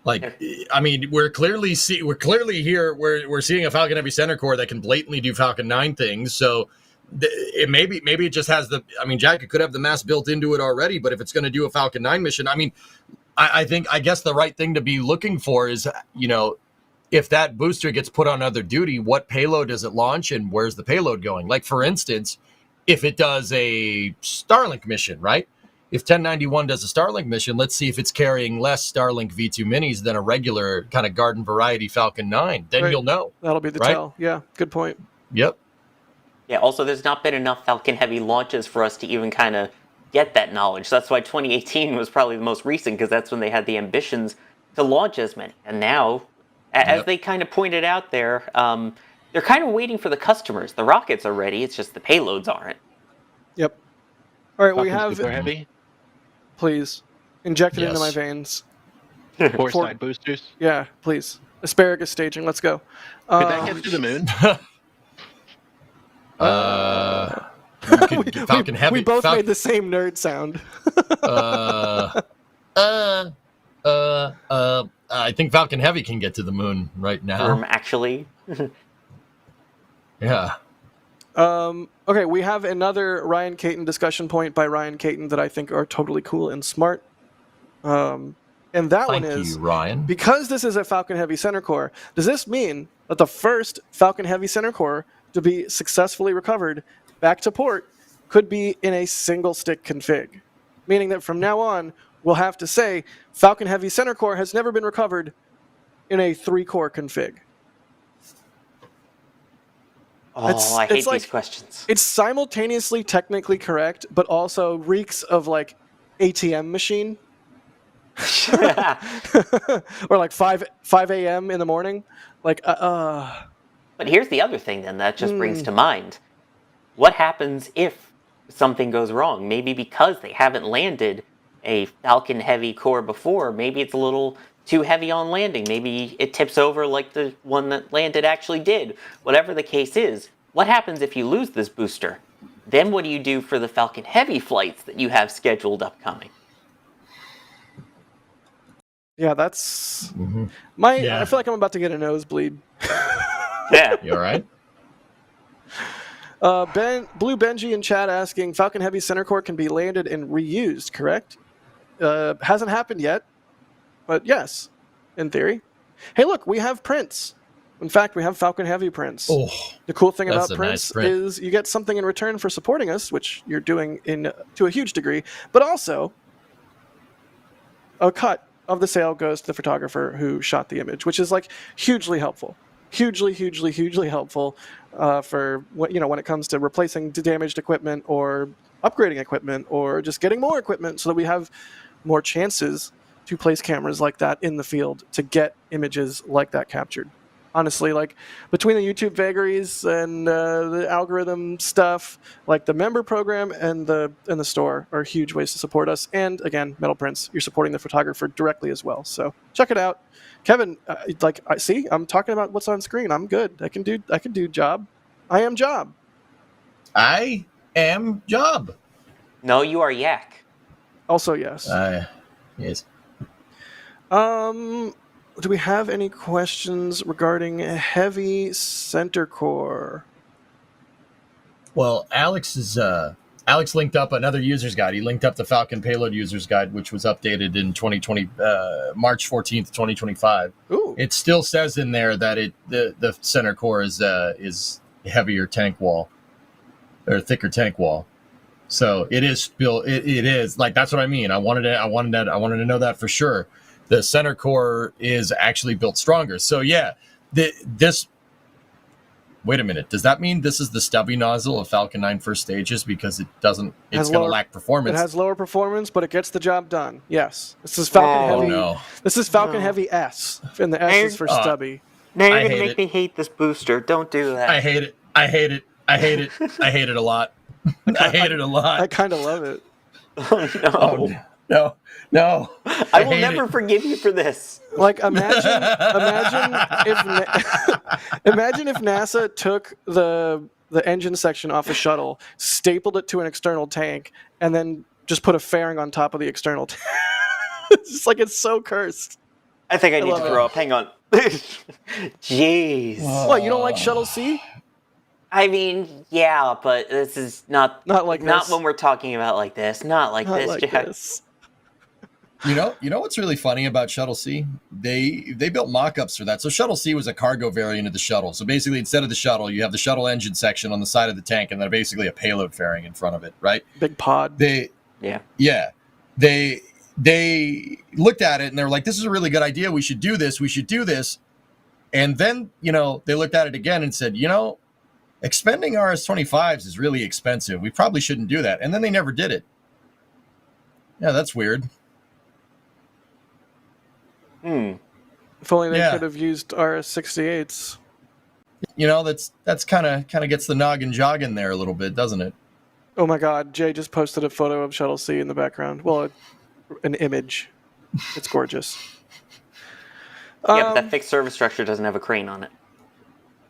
Like, I mean, we're clearly here. We're seeing a Falcon Heavy center core that can blatantly do Falcon 9 things. So maybe it just has Jack, it could have the mass built into it already. But if it's going to do a Falcon 9 mission, I mean, I guess the right thing to be looking for is, if that booster gets put on other duty, what payload does it launch and where's the payload going? Like, for instance, if it does a Starlink mission, right? If 1091 does a Starlink mission, let's see if it's carrying less Starlink V2 minis than a regular kind of garden variety Falcon 9. Then you'll know. That'll be the tell. Yeah, good point. Yep. Yeah, also, there's not been enough Falcon Heavy launches for us to even kind of get that knowledge. That's why 2018 was probably the most recent, because that's when they had the ambitions to launch as many. And now, as they kind of pointed out there, they're kind of waiting for the customers. The rockets are ready, it's just the payloads aren't. Yep. All right, we Falcon's have... super heavy. Please, inject it into my veins. Four side boosters. Yeah, please. Asparagus staging, let's go. Could that get to the moon? Falcon Heavy. We both made the same nerd sound. I think Falcon Heavy can get to the moon right now. Actually. Yeah. Okay, we have another Ryan Caton discussion point by Ryan Caton that I think are totally cool and smart. And that one is, Ryan. Because this is a Falcon Heavy center core, does this mean that the first Falcon Heavy center core to be successfully recovered back to port could be in a single stick config? Meaning that from now on, we'll have to say Falcon Heavy center core has never been recovered in a 3-core config. I hate these questions. It's simultaneously technically correct, but also reeks of like ATM machine. Or like 5 a.m. in the morning. Like, But here's the other thing then that just brings to mind. What happens if something goes wrong? Maybe because they haven't landed a Falcon Heavy core before, maybe it's a little too heavy on landing. Maybe it tips over like the one that landed actually did. Whatever the case is, what happens if you lose this booster? Then what do you do for the Falcon Heavy flights that you have scheduled upcoming? Yeah, that's... I feel like I'm about to get a nosebleed. Yeah. You all right? Blue Benji in chat asking, Falcon Heavy center core can be landed and reused, correct? Hasn't happened yet, but yes, in theory. Hey, look, we have prints. In fact, we have Falcon Heavy prints. Oh, the cool thing about nice prints print. is you get something in return for supporting us, which you're doing to a huge degree, but also a cut of the sale goes to the photographer who shot the image, which is like hugely helpful. Hugely helpful for when it comes to replacing damaged equipment or upgrading equipment or just getting more equipment so that we have more chances to place cameras like that in the field to get images like that captured. Honestly, like between the YouTube vagaries and the algorithm stuff, like the member program and the store are huge ways to support us. And again, Metal Prints, you're supporting the photographer directly as well. So check it out, Kevin. I see. I'm talking about what's on screen. I'm good. I can do job. I am job. I am Job. No, you are Yak. Also, yes. Yes. Do we have any questions regarding Heavy Center Core? Well, Alex linked up another user's guide. He linked up the Falcon Payload User's Guide, which was updated in 2020, March 14th, 2025. Ooh. It still says in there that the center core is heavier tank wall or thicker tank wall. So it is it is like, that's what I mean. I wanted to know that for sure. The center core is actually built stronger. So yeah, this. Wait a minute. Does that mean this is the stubby nozzle of Falcon 9 first stages because it's going to lack performance? It has lower performance, but it gets the job done. Yes. This is Falcon Heavy. No. This is Falcon Heavy S, and the S is for stubby. Now you're going to make me hate this booster. Don't do that. I hate it. I hate it. I hate it. I hate it a lot. I hate it a lot. I kind of love it. Oh, no. No. I will never forgive you for this. Like, imagine if NASA took the engine section off a shuttle, stapled it to an external tank, and then just put a fairing on top of the external tank. It's just like, it's so cursed. I think I need to throw up. Hang on. Jeez. What, you don't like Shuttle C? I mean, yeah, but this is not this. when we're talking about like this. Not like this, Jack. This. You know what's really funny about Shuttle C? They built mock-ups for that. So Shuttle C was a cargo variant of the shuttle. So basically, instead of the shuttle, you have the shuttle engine section on the side of the tank, and then basically a payload fairing in front of it, right? Big pod. They looked at it and they were like, "This is a really good idea. We should do this. We should do this." And then they looked at it again and said, expending RS-25s is really expensive. We probably shouldn't do that. And then they never did it. Yeah, that's weird. If only they could have used RS-68s. That's kind of gets the noggin jogging there a little bit, doesn't it? Oh my God, Jay just posted a photo of Shuttle C in the background. Well, an image. It's gorgeous. Yeah, but that fixed service structure doesn't have a crane on it.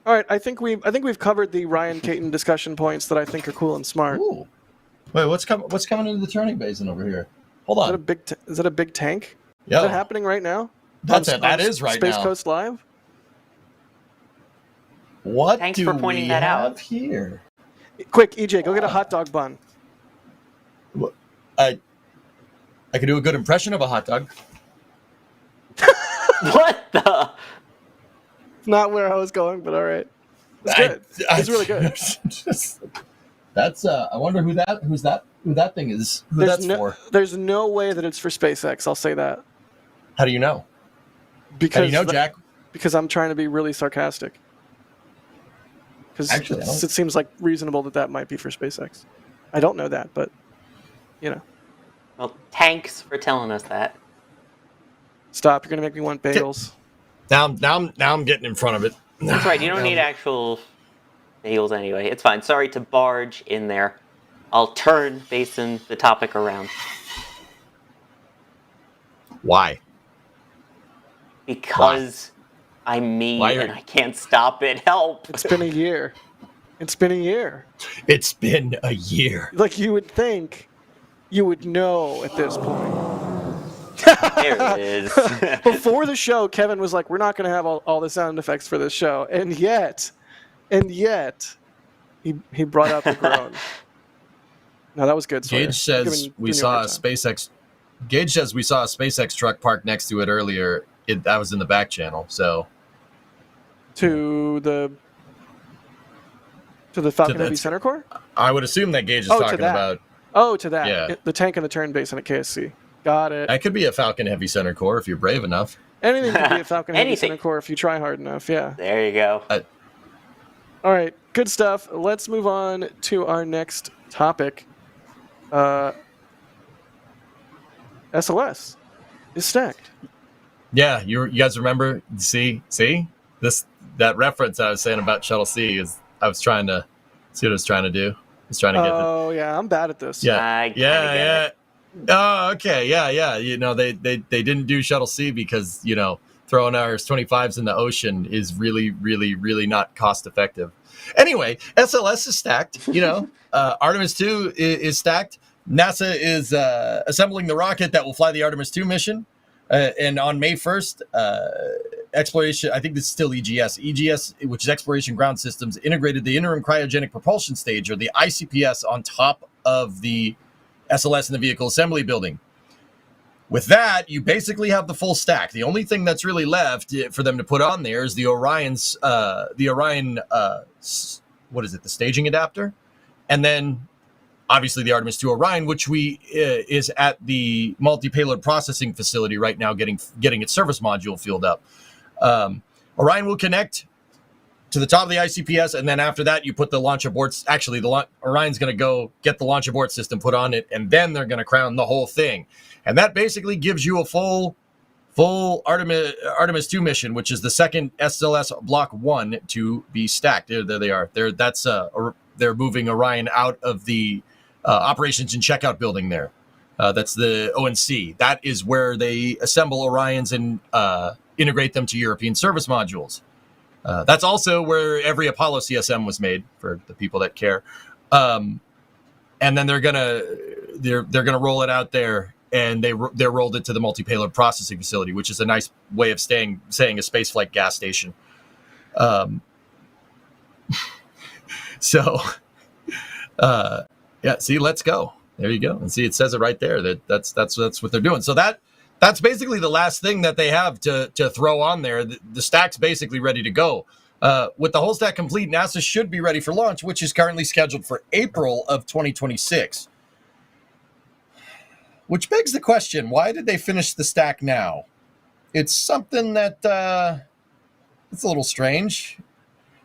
All right, I think we've covered the Ryan Caton discussion points that I think are cool and smart. Ooh. Wait, what's coming into the turning basin over here? Hold on. Is that a big tank? Yeah. Is that happening right now? That is right Space now. Coast Live? What Thanks do for pointing we that have out. here? Quick, EJ, go get a hot dog bun. I could do a good impression of a hot dog. What the? Not where I was going, but all right. It's good. It's really good. That's I wonder who that thing is. For. There's no way that it's for SpaceX. I'll say that. How do you know? Because How do you know, Jack? Because I'm trying to be really sarcastic. Because it seems like reasonable that might be for SpaceX. I don't know that, but Well, thanks for telling us that. Stop! You're gonna make me want bagels. Now I'm getting in front of it. That's right. You don't need actual bagels anyway. It's fine. Sorry to barge in there. I'll turn basing the topic around. Why? Because I'm me and I can't stop it. Help! It's been a year. It's been a year. It's been a year. Like, you would think you would know at this point. There it is. Before the show, Kevin was like, we're not going to have all the sound effects for this show. And yet, he brought out the groan. No, that was good. Gage says we saw a SpaceX. Gage says we saw a SpaceX truck parked next to it earlier. That was in the back channel. So to the Falcon Heavy Center Core? I would assume that Gage is talking about. Oh, to that. Yeah. The tank and the turn basin at KSC. Got it. That could be a Falcon Heavy Center Core if you're brave enough. Anything could be a Falcon Heavy Center Core if you try hard enough, yeah. There you go. All right, good stuff. Let's move on to our next topic. SLS is stacked. Yeah, you guys remember? See this that reference I was saying about Shuttle C is I was trying to see what I was trying to do. I was trying to get Oh yeah, I'm bad at this. I kinda get it. Oh, okay, yeah. You know, they didn't do Shuttle C because, you know, throwing RS-25s in the ocean is really, really, really not cost effective. Anyway, SLS is stacked. You know, Artemis 2 is stacked. NASA is assembling the rocket that will fly the Artemis 2 mission. And on May 1st, exploration, I think this is still EGS. EGS, which is Exploration Ground Systems, integrated the interim cryogenic propulsion stage, or the ICPS, on top of the SLS in the vehicle assembly building. With that, you basically have the full stack. The only thing that's really left for them to put on there is the Orion, what is it, the staging adapter? And then, obviously, the Artemis 2 Orion, which is at the multi-payload processing facility right now, getting its service module filled up. Orion will connect to the top of the ICPS, and then after that, you put the launch abort. Actually, Orion's going to go get the launch abort system put on it, and then they're going to crown the whole thing. And that basically gives you a full Artemis 2 mission, which is the second SLS Block 1 to be stacked. There they are. They're moving Orion out of the operations and checkout building there. That's the ONC. That is where they assemble Orions and integrate them to European service modules. That's also where every Apollo CSM was made, for the people that care. And then they're gonna roll it out there, and they rolled it to the multi-payload processing facility, which is a nice way of saying a spaceflight gas station. So, yeah. See, let's go. There you go. And see, it says it right there. That's what they're doing. So that's basically the last thing that they have to throw on there. The stack's basically ready to go. With the whole stack complete, NASA should be ready for launch, which is currently scheduled for April of 2026. Which begs the question, why did they finish the stack now? It's something that it's a little strange.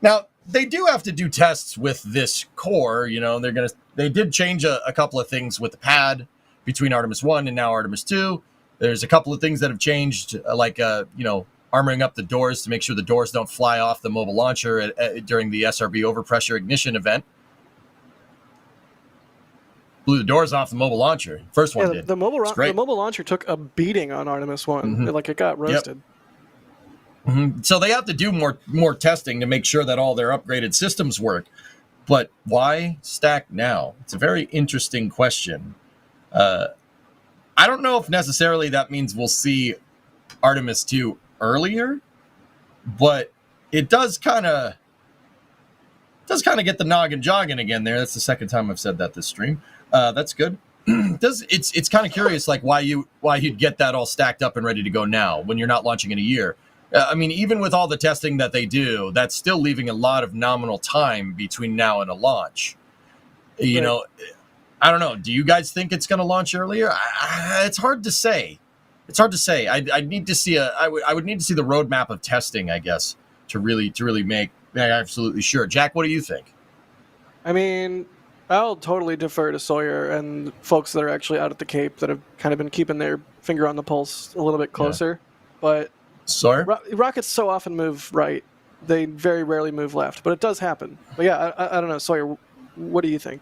Now, they do have to do tests with this core. You know, they did change a couple of things with the pad between Artemis 1 and now Artemis 2. There's a couple of things that have changed, like, armoring up the doors to make sure the doors don't fly off the mobile launcher during the SRB overpressure ignition event. Blew the doors off the mobile launcher. First one did. The mobile launcher took a beating on Artemis 1. Mm-hmm. Like, it got roasted. Yep. Mm-hmm. So they have to do more testing to make sure that all their upgraded systems work. But why stack now? It's a very interesting question. I don't know if necessarily that means we'll see Artemis 2 earlier, but it does kind of get the noggin jogging again there. That's the second time I've said that this stream. That's good. It's kind of curious, like why you'd get that all stacked up and ready to go now when you're not launching in a year. I mean, even with all the testing that they do, that's still leaving a lot of nominal time between now and a launch. You know, I don't know. Do you guys think it's going to launch earlier? It's hard to say. I'd need to see I would need to see the roadmap of testing, I guess, to really make absolutely sure. Jack, what do you think? I mean, I'll totally defer to Sawyer and folks that are actually out at the Cape that have kind of been keeping their finger on the pulse a little bit closer. Yeah. But Sawyer? Rockets so often move right. They very rarely move left, but it does happen. But yeah, I don't know. Sawyer, what do you think?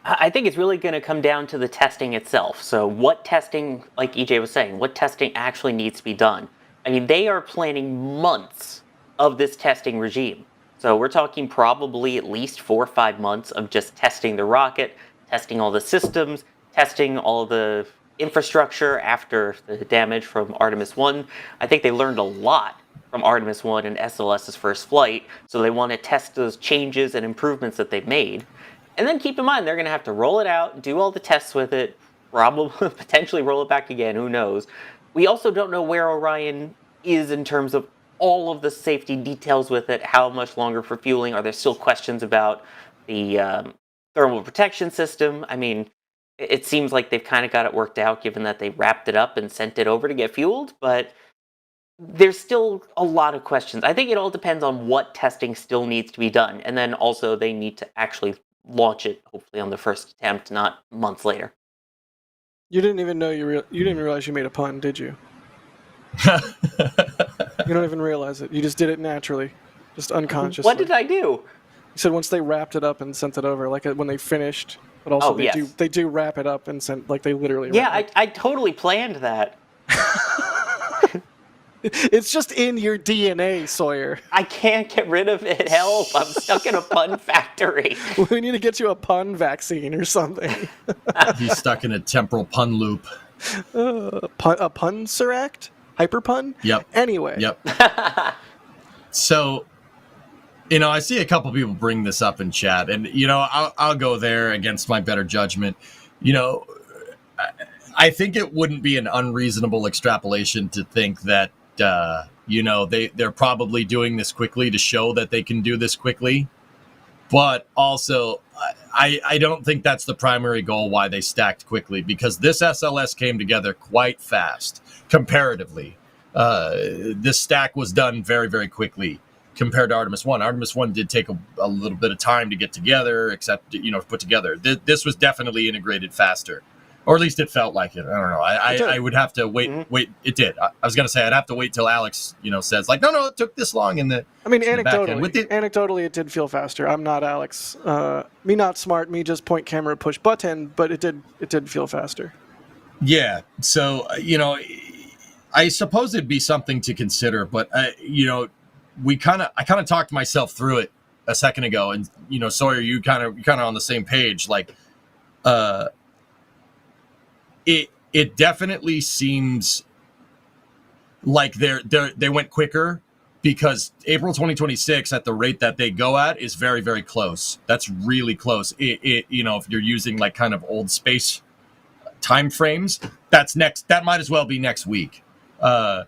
I think it's really going to come down to the testing itself. So what testing, like EJ was saying, what testing actually needs to be done? I mean, they are planning months of this testing regime. So we're talking probably at least 4 or 5 months of just testing the rocket, testing all the systems, testing all the infrastructure after the damage from Artemis 1. I think they learned a lot from Artemis 1 and SLS's first flight, so they want to test those changes and improvements that they've made. And then keep in mind, they're going to have to roll it out, do all the tests with it, probably potentially roll it back again, who knows. We also don't know where Orion is in terms of all of the safety details with it, how much longer for fueling. Are there still questions about the thermal protection system? I mean, it seems like they've kind of got it worked out given that they wrapped it up and sent it over to get fueled, but there's still a lot of questions. I think it all depends on what testing still needs to be done. And then also they need to actually launch it, hopefully on the first attempt, not months later. You didn't even know you didn't realize you made a pun, did you? You don't even realize it. You just did it naturally, just unconsciously. What did I do? You said once they wrapped it up and sent it over, like when they finished, but also they do wrap it up and send, like they literally. Yeah, I totally planned that. It's just in your DNA, Sawyer. I can't get rid of it. Help! I'm stuck in a pun factory. We need to get you a pun vaccine or something. He's stuck in a temporal pun loop. A pun seract? Hyper pun? Yep. Anyway. Yep. So, I see a couple people bring this up in chat, and I'll go there against my better judgment. I think it wouldn't be an unreasonable extrapolation to think that they're probably doing this quickly to show that they can do this quickly, but also I don't think that's the primary goal why they stacked quickly, because this SLS came together quite fast comparatively. This stack was done very, very quickly compared to Artemis 1. Artemis 1 did take a little bit of time to get together, except put together. This was definitely integrated faster. Or at least it felt like it. I don't know. I would have to wait. Mm-hmm. Wait, it did. I was going to say I'd have to wait till Alex, says like, no, it took this long in the. I mean, in the back end. anecdotally, it did feel faster. I'm not Alex. Me not smart. Me just point camera, push button. But it did feel faster. Yeah. So I suppose it'd be something to consider. But I kind of talked myself through it a second ago, and Sawyer, you kind of on the same page, like. It definitely seems like they went quicker, because April 2026 at the rate that they go at is very, very close. That's really close. If you're using like kind of old space time frames, that might as well be next week. So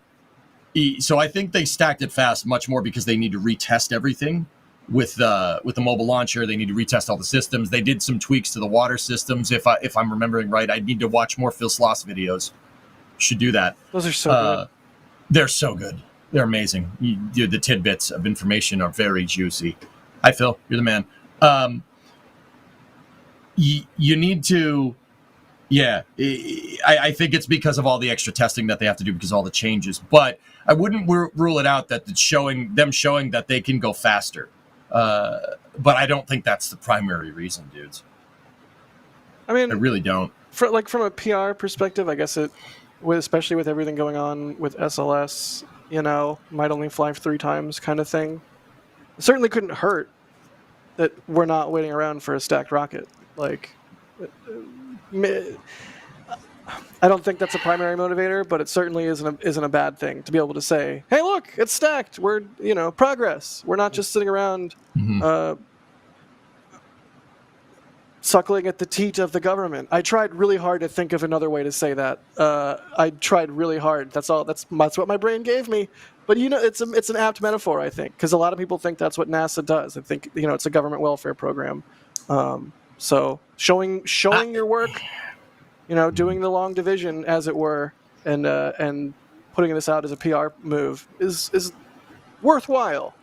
I think they stacked it fast much more because they need to retest everything. With the mobile launcher, they need to retest all the systems. They did some tweaks to the water systems, if I'm remembering right. I need to watch more Phil Sloss videos. Should do that. Those are so good. They're so good. They're amazing. The tidbits of information are very juicy. Hi, Phil. You're the man. You need to. Yeah, I think it's because of all the extra testing that they have to do because of all the changes. But I wouldn't rule it out that it's showing that they can go faster. But I don't think that's the primary reason, dudes. I mean, I really don't. From a PR perspective, I guess especially with everything going on with SLS, might only fly 3 times kind of thing. It certainly couldn't hurt that we're not waiting around for a stacked rocket. Like, I don't think that's a primary motivator, but it certainly isn't a bad thing to be able to say, "Hey, look, it's stacked. We're progress. We're not just sitting around suckling at the teat of the government." I tried really hard to think of another way to say that. I tried really hard. That's all. That's what my brain gave me. But it's an apt metaphor, I think, because a lot of people think that's what NASA does. I think it's a government welfare program. So showing your work. Doing the long division, as it were, and putting this out as a PR move is worthwhile.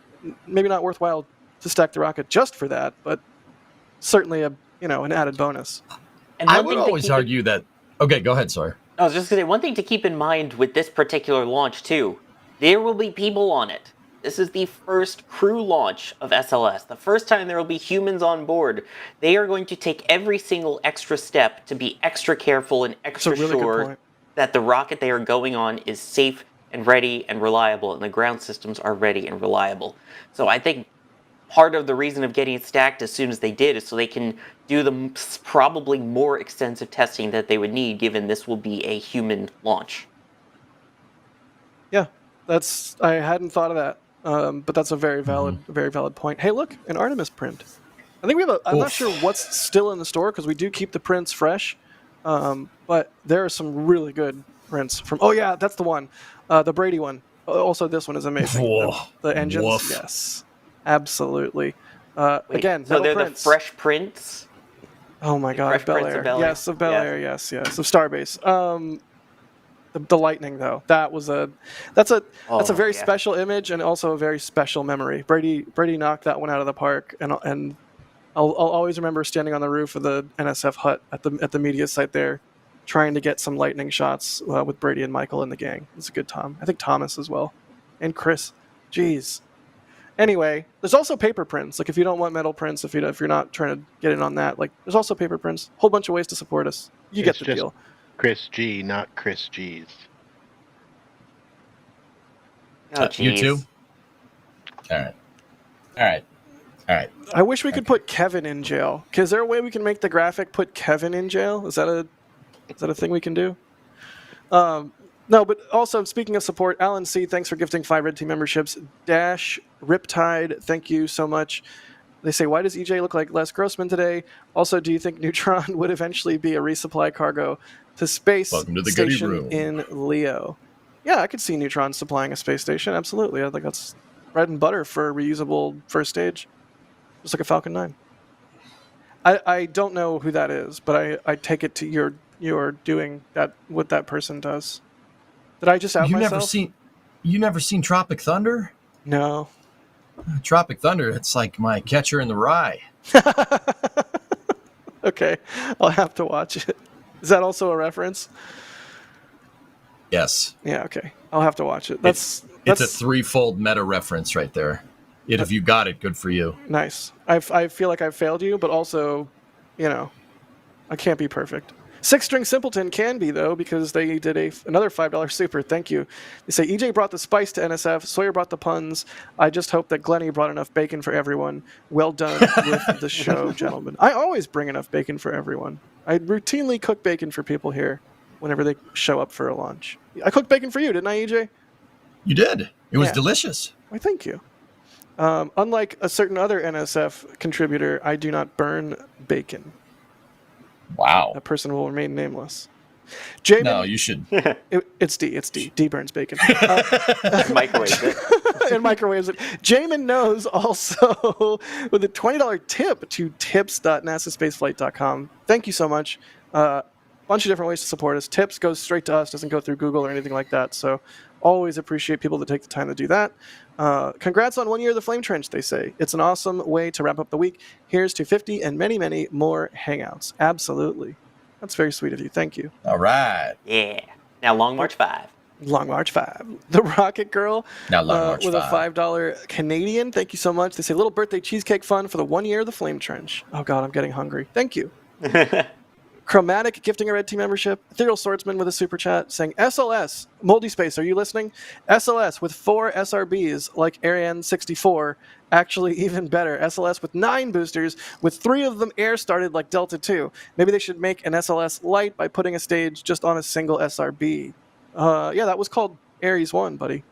Maybe not worthwhile to stack the rocket just for that, but certainly an added bonus. And I would always argue that. Okay, go ahead, sorry. I was just going to say, one thing to keep in mind with this particular launch too, there will be people on it. This is the first crew launch of SLS. The first time there will be humans on board. They are going to take every single extra step to be extra careful and extra sure that the rocket they are going on is safe and ready and reliable, and the ground systems are ready and reliable. So I think part of the reason of getting it stacked as soon as they did is so they can do the probably more extensive testing that they would need, given this will be a human launch. Yeah, I hadn't thought of that. But that's a very valid point. Hey, look, an Artemis print. I think we have I'm not sure what's still in the store because we do keep the prints fresh. But there are some really good prints from. Oh yeah, that's the one, the Brady one. Also, this one is amazing. The engines, yes, absolutely. Again, so they're prints. The fresh prints. Oh my God, Bel Air. Yes, of Bel Air. Yes, of Starbase. The lightning, though, that's a very special image and also a very special memory. Brady knocked that one out of the park, and I'll always remember standing on the roof of the NSF hut at the media site there, trying to get some lightning shots with Brady and Michael and the gang. It's a good time. I think Thomas as well, and Chris. Jeez. Anyway, there's also paper prints. Like if you don't want metal prints, if you're not trying to get in on that, like there's also paper prints. Whole bunch of ways to support us. You get It's the just deal. Chris G, not Chris G's. Oh, You jeez. too? All right. I wish we could put Kevin in jail. Is there a way we can make the graphic put Kevin in jail? Is that a thing we can do? No, but also speaking of support, Alan C, thanks for gifting 5 Red Team memberships. Dash Riptide, thank you so much. They say, why does EJ look like Les Grossman today? Also, do you think Neutron would eventually be a resupply cargo to space Welcome to the goodie station room. in Leo? Yeah, I could see Neutron supplying a space station. Absolutely. I think that's bread and butter for a reusable first stage. Just like a Falcon 9. I don't know who that is, but I take it to you're doing that what that person does. Did I just out myself? You never seen Tropic Thunder? No. Tropic Thunder, it's like my Catcher in the Rye. Okay, I'll have to watch it. Is that also a reference? Yes. Yeah, okay. I'll have to watch it. It's a threefold meta reference right there. If you got it, good for you. Nice. I feel like I've failed you, but also, I can't be perfect. 6-String Simpleton can be, though, because they did another $5 super. Thank you. They say, EJ brought the spice to NSF. Sawyer brought the puns. I just hope that Glennie brought enough bacon for everyone. Well done with the show, gentlemen. I always bring enough bacon for everyone. I routinely cook bacon for people here whenever they show up for a lunch. I cooked bacon for you, didn't I, EJ? You did. It was Yeah. delicious. Why, thank you. Unlike a certain other NSF contributor, I do not burn bacon. Wow. That person will remain nameless. Jamin, No, you should. It's D. D burns bacon. Microwave it. And microwaves it. Jamin knows also with a $20 tip to tips.nasaspaceflight.com. Thank you so much. Bunch of different ways to support us. Tips goes straight to us, doesn't go through Google or anything like that. So always appreciate people that take the time to do that. Congrats on 1 year of the Flame Trench, they say. It's an awesome way to wrap up the week. Here's to 50 and many, many more hangouts. Absolutely. That's very sweet of you. Thank you. All right. Yeah. Now Long March 5. Long March 5. The Rocket Girl Now Long March with 5. a $5 Canadian. Thank you so much. They say little birthday cheesecake fun for the 1 year of the Flame Trench. Oh, God, I'm getting hungry. Thank you. Chromatic gifting a Red Team membership. Ethereal Swordsman with a super chat saying, SLS, Moldy Space, are you listening? SLS with 4 SRBs like Ariane 64. Actually, even better. SLS with 9 boosters, with 3 of them air started like Delta 2. Maybe they should make an SLS light by putting a stage just on a single SRB. Yeah, that was called Ares 1, buddy.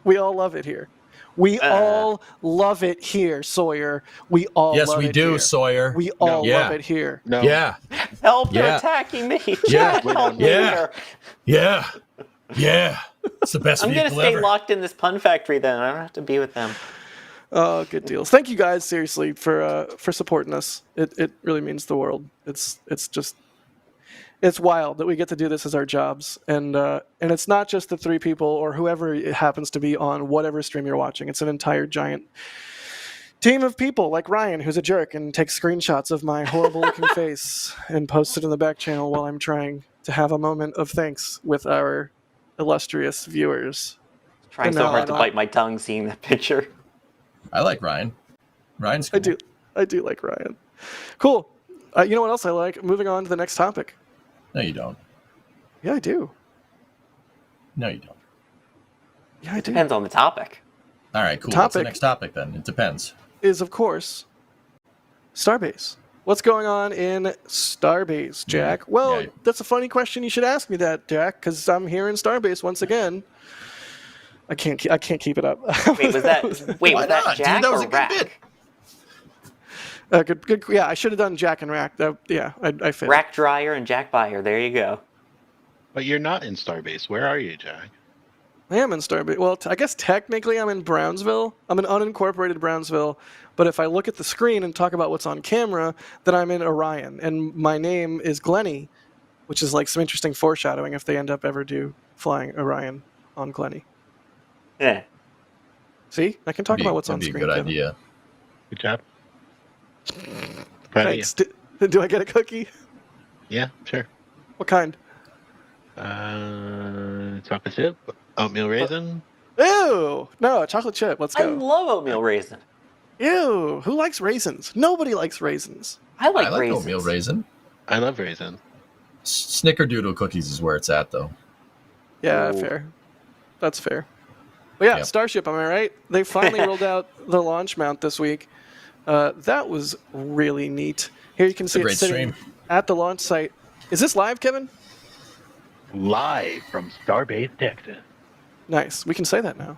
We all love it here. We all love it here, Sawyer. We all Yes, love we it do, here. Sawyer. We all Yeah. love it here. No. Yeah. Help, they're Yeah. attacking me. Yeah. Help me Yeah. here. Yeah. Yeah. It's the best I'm going to vehicle stay ever. locked in this pun factory then. I don't have to be with them. Oh, good deals. Thank you guys, seriously, for supporting us. It really means the world. It's wild that we get to do this as our jobs, and it's not just the 3 people or whoever it happens to be on whatever stream you're watching. It's an entire giant team of people like Ryan, who's a jerk and takes screenshots of my horrible looking face and posts it in the back channel while I'm trying to have a moment of thanks with our illustrious viewers. Trying And so now hard I to don't- bite my tongue seeing that picture. I like Ryan. Ryan's cool. I do like Ryan. Cool. You know what else I like? Moving on to the next topic. No, you don't. Yeah, I do. No, you don't. Yeah, I do. Depends on the topic. All right, cool. What's the Topic. next topic then? It depends. Is, of course, Starbase. What's going on in Starbase, Jack? Well, Yeah. that's a funny question. You should ask me that, Jack, because I'm here in Starbase once again. I can't keep it up. Wait, was that Why was not, that dude? Jack That was or a good Rack? bit. Good. Yeah, I should have done Jack and Rack. I failed. Rack Dryer and Jack Buyer. There you go. But you're not in Starbase. Where are you, Jack? I am in Starbase. Well, I guess technically I'm in Brownsville. I'm in unincorporated Brownsville. But if I look at the screen and talk about what's on camera, then I'm in Orion. And my name is Glennie, which is like some interesting foreshadowing if they end up ever flying Orion on Glennie. Yeah. See? I can talk about what's on That'd be screen. a good Kevin. idea. Good job. Proud of you. Thanks. Do I get a cookie? Yeah, sure. What kind? Chocolate chip, oatmeal raisin. Ew! No, chocolate chip. Let's I go. love oatmeal raisin. Ew! Who likes raisins? Nobody likes raisins. I like oatmeal raisins. raisin. I love raisin. Snickerdoodle cookies is where it's at, though. Yeah, Ooh. fair. That's fair. But yeah, Yep. Starship, am I right? They finally rolled out the launch mount this week. That was really neat. Here you can see a it great sitting stream. at the launch site. Is this live, Kevin? Live from Starbase, Texas. Nice. We can say that now.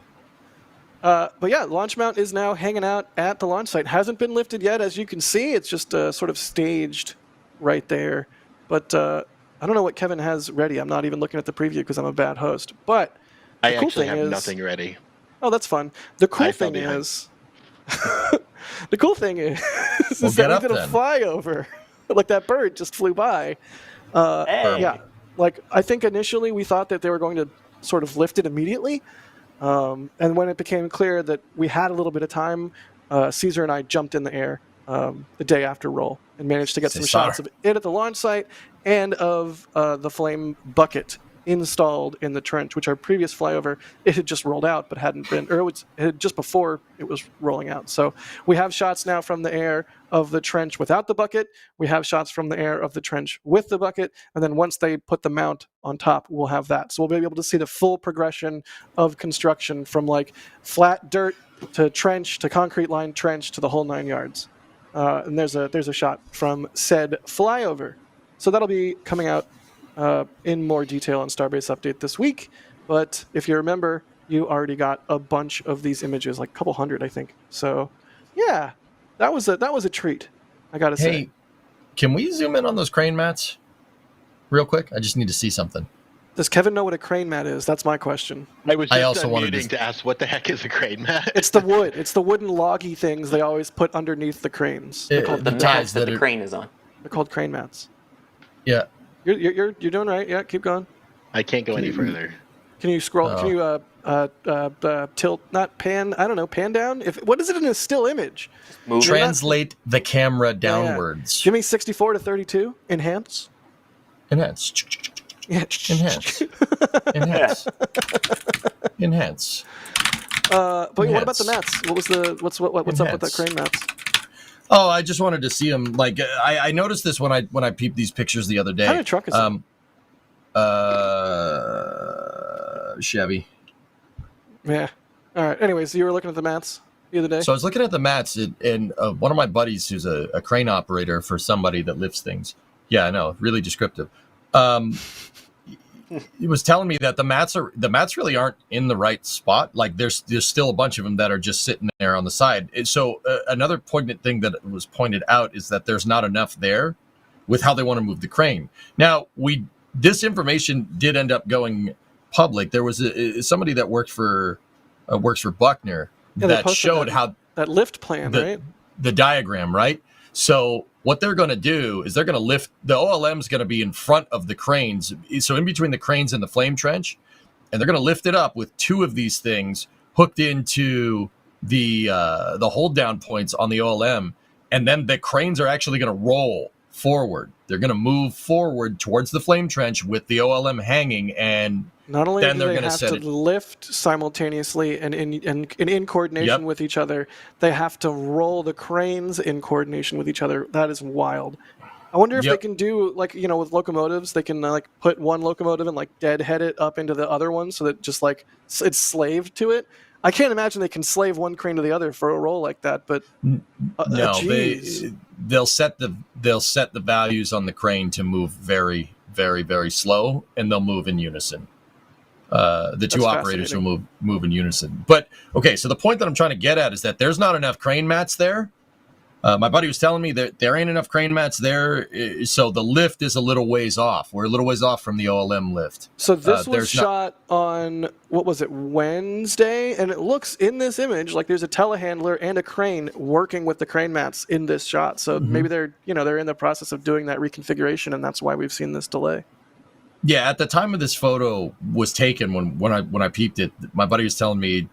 But yeah, launch mount is now hanging out at the launch site. Hasn't been lifted yet, as you can see. It's just sort of staged right there. But I don't know what Kevin has ready. I'm not even looking at the preview because I'm a bad host. But I the cool actually thing have is, nothing ready. Oh, that's fun. The cool I fell thing behind. is, the cool thing is, Well, is get that up we did a then. flyover. Like that bird just flew by. Hey. Yeah, like I think initially we thought that they were going to sort of lift it immediately, and when it became clear that we had a little bit of time, Caesar and I jumped in the air the day after roll and managed to get some Cesar. shots of it at the launch site and of the flame bucket installed in the trench, which our previous flyover, it had just rolled out but hadn't been, or it had just before it was rolling out. So we have shots now from the air of the trench without the bucket. We have shots from the air of the trench with the bucket. And then once they put the mount on top, we'll have that. So we'll be able to see the full progression of construction from like flat dirt to trench to concrete line trench to the whole 9 yards. And there's a shot from said flyover. So that'll be coming out in more detail on Starbase Update this week. But if you remember, you already got a bunch of these images, like a couple hundred, I think. So yeah, that was a treat, I gotta say. Hey, can we zoom in on those crane mats real quick? I just need to see something. Does Kevin know what a crane mat is? That's my question. I was I just also wanted unmuting to ask what the heck is a crane mat. It's the wood. It's the wooden loggy things they always put underneath the cranes. They're called, The The mats ties that that the are- crane is on. they're called crane mats. Yeah. You're doing right. Yeah, keep going. I can't go any further. Can you scroll? Oh. Can you tilt? Not pan. I don't know. Pan down. What is it in a still image? Move. Translate the camera Yeah. downwards. Give me 64 to 32. Enhance. Enhance. Yeah. Enhance. Enhance. Enhance. But what Enhance. about the mats? What's up with the Enhance. crane mats? Oh, I just wanted to see them. Like I noticed this when I peeped these pictures the other day. What kind of truck is it? Chevy. Yeah. All right. Anyways, you were looking at the mats the other day. So I was looking at the mats, and one of my buddies who's a crane operator for somebody that lifts things. Yeah, I know, really descriptive. He was telling me that the mats really aren't in the right spot. Like there's still a bunch of them that are just sitting there on the side. So another poignant thing that was pointed out is that there's not enough there with how they want to move the crane. Now this information did end up going public. There was somebody that works for Buckner Yeah, they that posted showed how that lift plan, right? the diagram, right? So what they're going to do is they're going to lift the OLM is going to be in front of the cranes, so in between the cranes and the flame trench, and they're going to lift it up with two of these things hooked into the hold down points on the OLM, and then the cranes are actually going to roll forward. They're going to move forward towards the flame trench with the OLM hanging, and Not only then do they're they gonna have set to it- lift simultaneously and in coordination Yep. with each other, they have to roll the cranes in coordination with each other. That is wild. I wonder if Yep. they can do with locomotives, they can put one locomotive and deadhead it up into the other one so that just it's slaved to it. I can't imagine they can slave one crane to the other for a roll like that, but no, geez. they'll set the values on the crane to move very, very, very slow, and they'll move in unison. The two operators will move in unison. But okay, so the point that I'm trying to get at is that there's not enough crane mats there. My buddy was telling me that there ain't enough crane mats there, so the lift is a little ways off. We're a little ways off from the OLM lift. So this was there's shot on, what was it, Wednesday? And it looks in this image like there's a telehandler and a crane working with the crane mats in this shot. So maybe they're in the process of doing that reconfiguration, and that's why we've seen this delay. Yeah, at the time of this photo was taken, when I peeped it, my buddy was telling me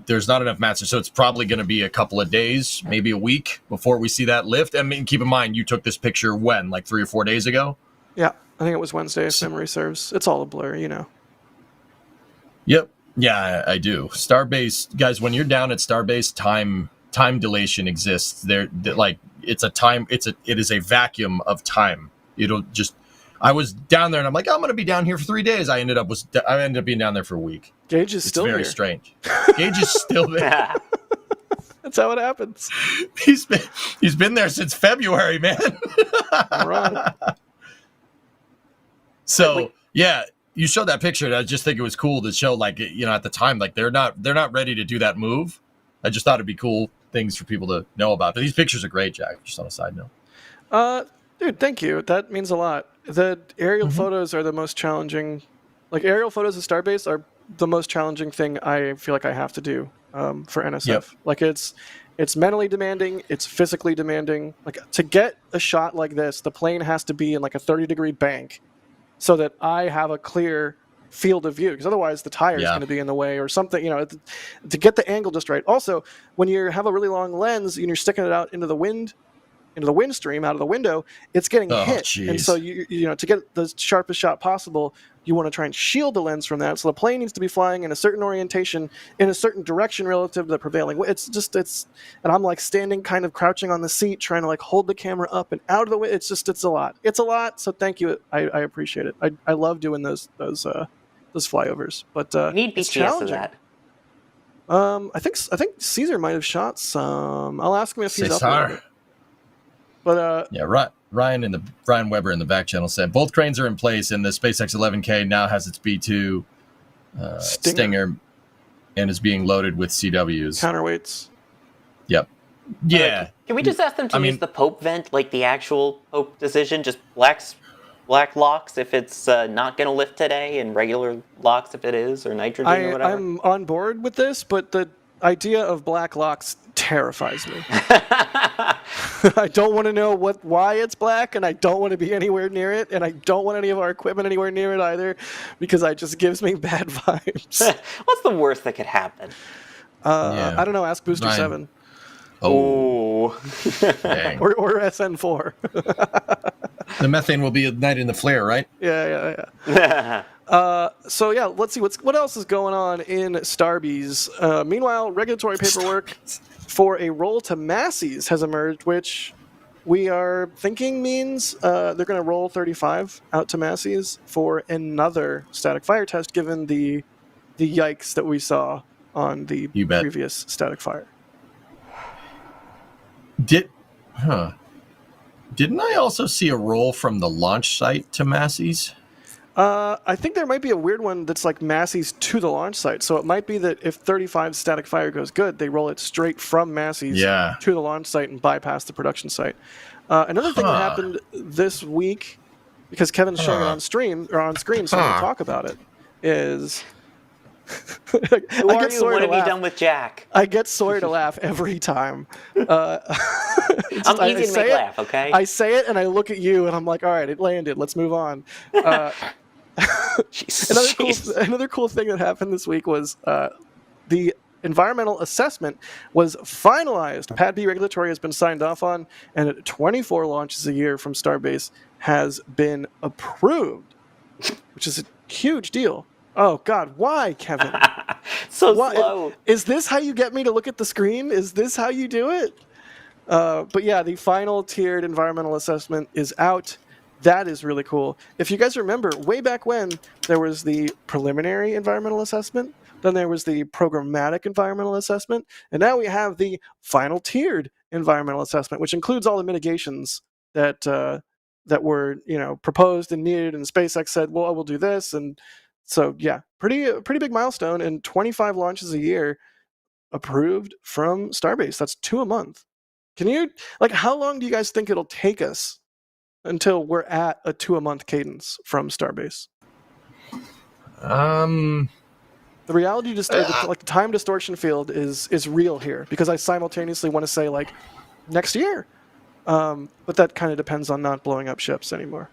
there's not enough mats, so it's probably going to be a couple of days, maybe a week before we see that lift. I mean, keep in mind, you took this picture when, like 3 or 4 days ago? Yeah, I think it was Wednesday, if memory serves. It's all a blur, you know. Yep. Yeah, I do. Starbase, guys, when you're down at Starbase, time dilation exists. Like it is a vacuum of time. It'll just. I was down there and I'm like, I'm going to be down here for 3 days. I ended up being down there for a week. Gage is still very here. Strange. Gage is still there. That's how it happens. He's been there since February, man. Right. So yeah, you showed that picture, and I just think it was cool to show, like, you know, at the time, like they're not ready to do that move. I just thought it'd be cool things for people to know about. But these pictures are great, Jack. Just on a side note. Dude, thank you. That means a lot. The aerial photos are the most challenging. Like, aerial photos of Starbase are the most challenging thing I feel like I have to do for NSF. Yep. Like, it's mentally demanding. It's physically demanding. Like, to get a shot like this, the plane has to be in like a 30-degree bank so that I have a clear field of view, because otherwise the tire is going to be in the way or something, you know, to get the angle just right. Also, when you have a really long lens and you're sticking it out into the wind stream out of the window, it's getting hit. Geez. And so you know, to get the sharpest shot possible, you want to try and shield the lens from that. So the plane needs to be flying in a certain orientation, in a certain direction relative to the prevailing. And I'm like standing kind of crouching on the seat, trying to like hold the camera up and out of the way. It's a lot. It's a lot. So thank you. I appreciate it. I love doing those flyovers, but You need it's BTS challenging. of that. I think Caesar might have shot some. I'll ask him if he's up Cesar. with it. But Yeah, Ryan Weber in the back channel said both cranes are in place, and the SpaceX 11K now has its B2 Stinger and is being loaded with CWs. Counterweights. Yep. Yeah. Can we just ask them to use the Pope vent, like the actual Pope decision, just black locks if it's not going to lift today, and regular locks if it is, or nitrogen or whatever? I'm on board with this, but the idea of black locks terrifies me. I don't want to know why it's black, and I don't want to be anywhere near it, and I don't want any of our equipment anywhere near it either, because it just gives me bad vibes. What's the worst that could happen? I don't know. Ask Booster Ryan. 7 Oh. Dang. or SN4. The methane will be ignited in the flare, right? Yeah. So yeah, let's see what else is going on in Starbase. Meanwhile, regulatory paperwork for a roll to Massey's has emerged, which we are thinking means they're going to roll 35 out to Massey's for another static fire test, given the yikes that we saw on the previous static fire. Didn't I also see a roll from the launch site to Massey's? I think there might be a weird one that's like Massey's to the launch site. So it might be that if 35 static fire goes good, they roll it straight from Massey's to the launch site and bypass the production site. Another thing that happened this week, because Kevin's showing it on screen, so I'm going to talk about it, is... Who are you? What have you done with Jack? I get Sawyer to laugh every time. I'm easy to make laugh, okay? I say it and I look at you and I'm like, all right, it landed. Let's move on. Another cool thing that happened this week was the environmental assessment was finalized. Pad B regulatory has been signed off on, and 24 launches a year from Starbase has been approved, which is a huge deal. Oh, God, why, Kevin? Slow. Is this how you get me to look at the screen? Is this how you do it? But yeah, the final tiered environmental assessment is out. That is really cool. If you guys remember, way back when, there was the preliminary environmental assessment, then there was the programmatic environmental assessment, and now we have the final tiered environmental assessment, which includes all the mitigations that were proposed and needed, and SpaceX said, well, we'll do this, and so yeah, pretty big milestone, and 25 launches a year approved from Starbase. That's 2 a month. Can you, how long do you guys think it'll take us until we're at a 2 a month cadence from Starbase? The reality the time distortion field is real here, because I simultaneously want to say next year, but that kind of depends on not blowing up ships anymore.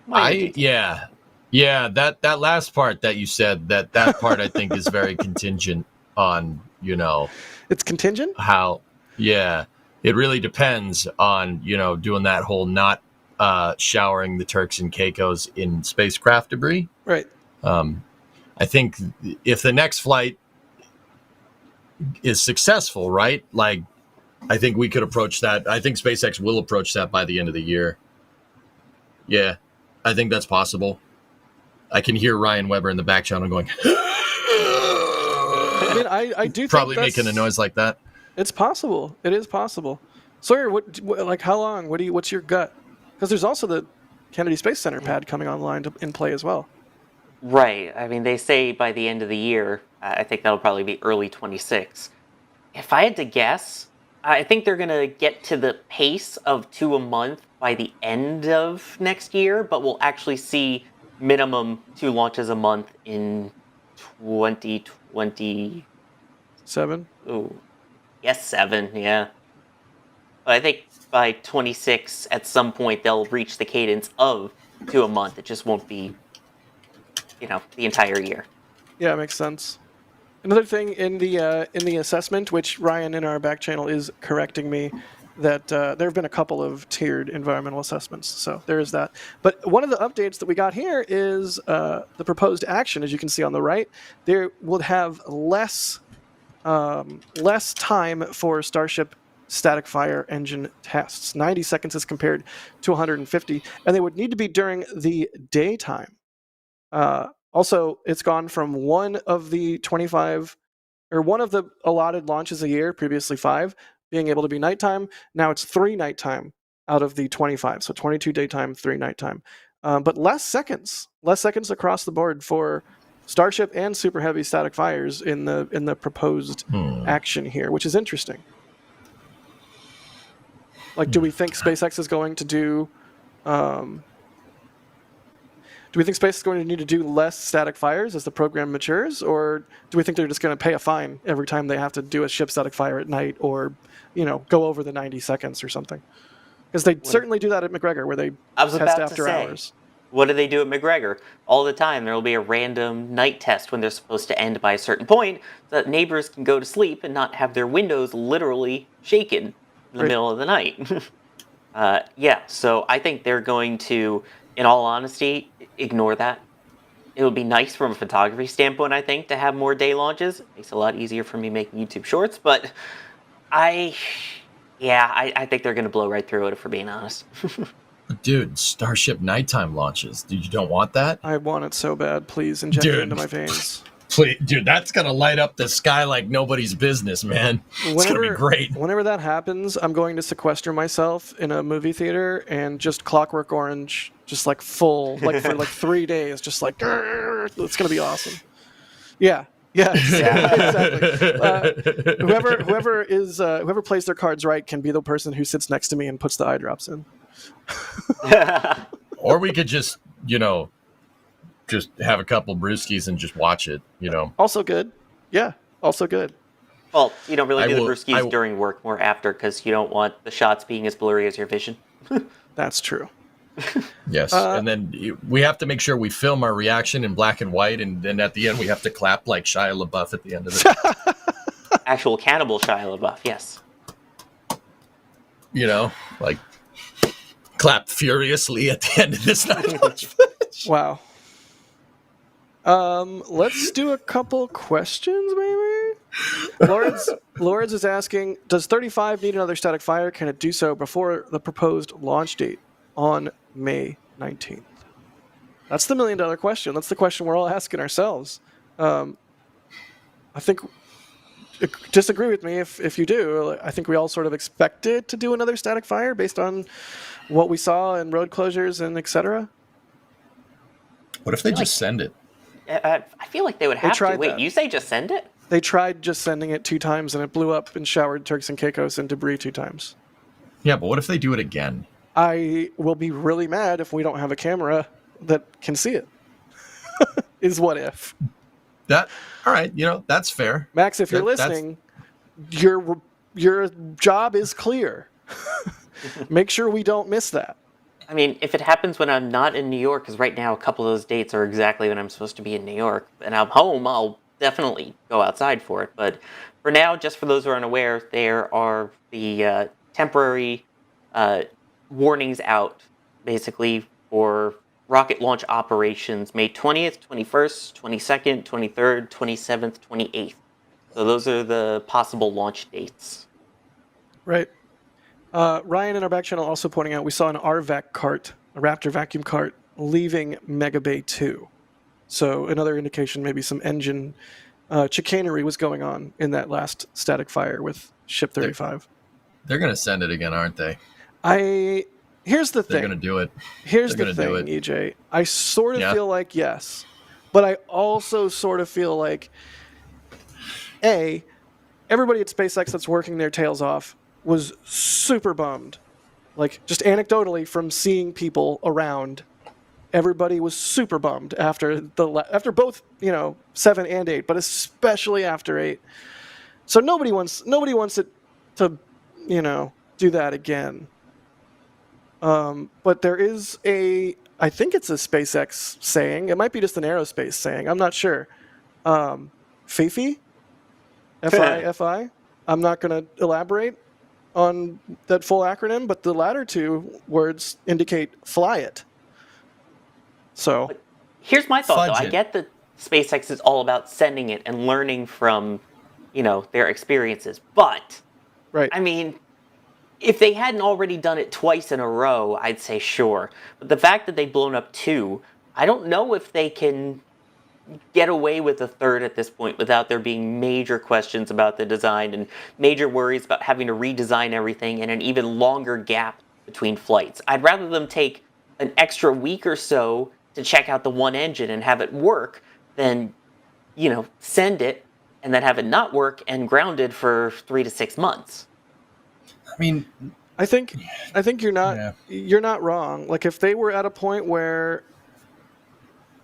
Yeah, that last part that you said, that part I think is very contingent on, It's contingent? how, yeah, it really depends on, doing that whole not showering the Turks and Caicos in spacecraft debris. Right. I think if the next flight is successful, right? Like, I think we could approach that. I think SpaceX will approach that by the end of the year. Yeah, I think that's possible. I can hear Ryan Weber in the back channel going. I mean, I do probably think making a noise like that. It's possible. It is possible. Sawyer, like how long? What's your gut? Because there's also the Kennedy Space Center pad coming online in play as well. Right. I mean, they say by the end of the year. I think that'll probably be early 26. If I had to guess, I think they're going to get to the pace of 2 a month by the end of next year, but we'll actually see minimum 2 launches a month in 2027. Oh, yes, 7, yeah. But I think by 26, at some point, they'll reach the cadence of 2 a month. It just won't be, the entire year. Yeah, it makes sense. Another thing in the assessment, which Ryan in our back channel is correcting me, that there have been a couple of tiered environmental assessments, so there is that. But one of the updates that we got here is the proposed action, as you can see on the right. There will have less time for Starship static fire engine tests, 90 seconds as compared to 150, and they would need to be during the daytime. Also, it's gone from one of the allotted launches a year, previously 5, being able to be nighttime. Now it's 3 nighttime out of the 25, so 22 daytime, 3 nighttime. But less seconds across the board for Starship and Super Heavy static fires in the proposed action here, which is interesting. Like, do we think SpaceX is going to do? Do we think space is going to need to do less static fires as the program matures, or do we think they're just going to pay a fine every time they have to do a ship static fire at night, or go over the 90 seconds or something? Because they certainly do that at McGregor, where they test after hours. What do they do at McGregor? All the time, there will be a random night test when they're supposed to end by a certain point, so that neighbors can go to sleep and not have their windows literally shaken in the middle of the night. So I think they're going to, in all honesty, ignore that. It would be nice from a photography standpoint, I think, to have more day launches. It makes it a lot easier for me making YouTube shorts, but I think they're going to blow right through it, if we're being honest. Dude, Starship nighttime launches. Dude, you don't want that? I want it so bad. Please inject it into my veins. Please, dude, that's going to light up the sky like nobody's business, man. It's going to be great. Whenever that happens, I'm going to sequester myself in a movie theater and just Clockwork Orange, just like full, like for like 3 days, just like, it's going to be awesome. Yeah, exactly. Whoever plays their cards right can be the person who sits next to me and puts the eye drops in. Or we could just, just have a couple brewskis and just watch it, Also good. Yeah, also good. Well, you don't really do the brewskis during work, more after, because you don't want the shots being as blurry as your vision. That's true. Yes, and then we have to make sure we film our reaction in black and white, and then at the end we have to clap like Shia LaBeouf at the end of it. Actual cannibal Shia LaBeouf, yes. Like clap furiously at the end of this night launch footage. Wow. Let's do a couple questions, maybe? Lawrence is asking, does 35 need another static fire? Can it do so before the proposed launch date on May 19th? That's the $1 million question. That's the question we're all asking ourselves. I think, disagree with me if you do. I think we all sort of expected to do another static fire based on what we saw in road closures and etc. What if they just send it? I feel like they would have to. Wait, you say just send it? They tried just sending it 2 times, and it blew up and showered Turks and Caicos and debris 2 times. Yeah, but what if they do it again? I will be really mad if we don't have a camera that can see it. Is what if. All right, that's fair. Max, if you're listening, your job is clear. Make sure we don't miss that. I mean, if it happens when I'm not in New York, because right now a couple of those dates are exactly when I'm supposed to be in New York, and I'm home, I'll definitely go outside for it. But for now, just for those who are unaware, there are the temporary warnings out, basically, for rocket launch operations May 20th, 21st, 22nd, 23rd, 27th, 28th. So those are the possible launch dates. Right. Ryan in our back channel also pointing out we saw an RVAC cart, a Raptor vacuum cart, leaving Mega Bay 2. So another indication maybe some engine chicanery was going on in that last static fire with Ship 35. They're going to send it again, aren't they? Here's the They're thing. going to do it. Here's They're the gonna do thing, it. EJ. I sort of Yeah. feel like yes, but I also sort of feel like everybody at SpaceX that's working their tails off was super bummed. Like, just anecdotally from seeing people around, everybody was super bummed after both 7 and 8, but especially after 8. So nobody wants it to do that again. But there is I think it's a SpaceX saying. It might be just an aerospace saying. I'm not sure. Fifi? F-I-F-I? I'm not going to elaborate on that full acronym, but the latter two words indicate fly it. So here's my thought, though. Fudge I it. get that SpaceX is all about sending it and learning from, their experiences. But, right. I mean, if they hadn't already done it twice in a row, I'd say sure. But the fact that they've blown up 2, I don't know if they can get away with a 3rd at this point without there being major questions about the design and major worries about having to redesign everything and an even longer gap between flights. I'd rather them take an extra week or so to check out the one engine and have it work than, send it and then have it not work and grounded for 3 to 6 months. I mean, I think you're not wrong. Like, if they were at a point where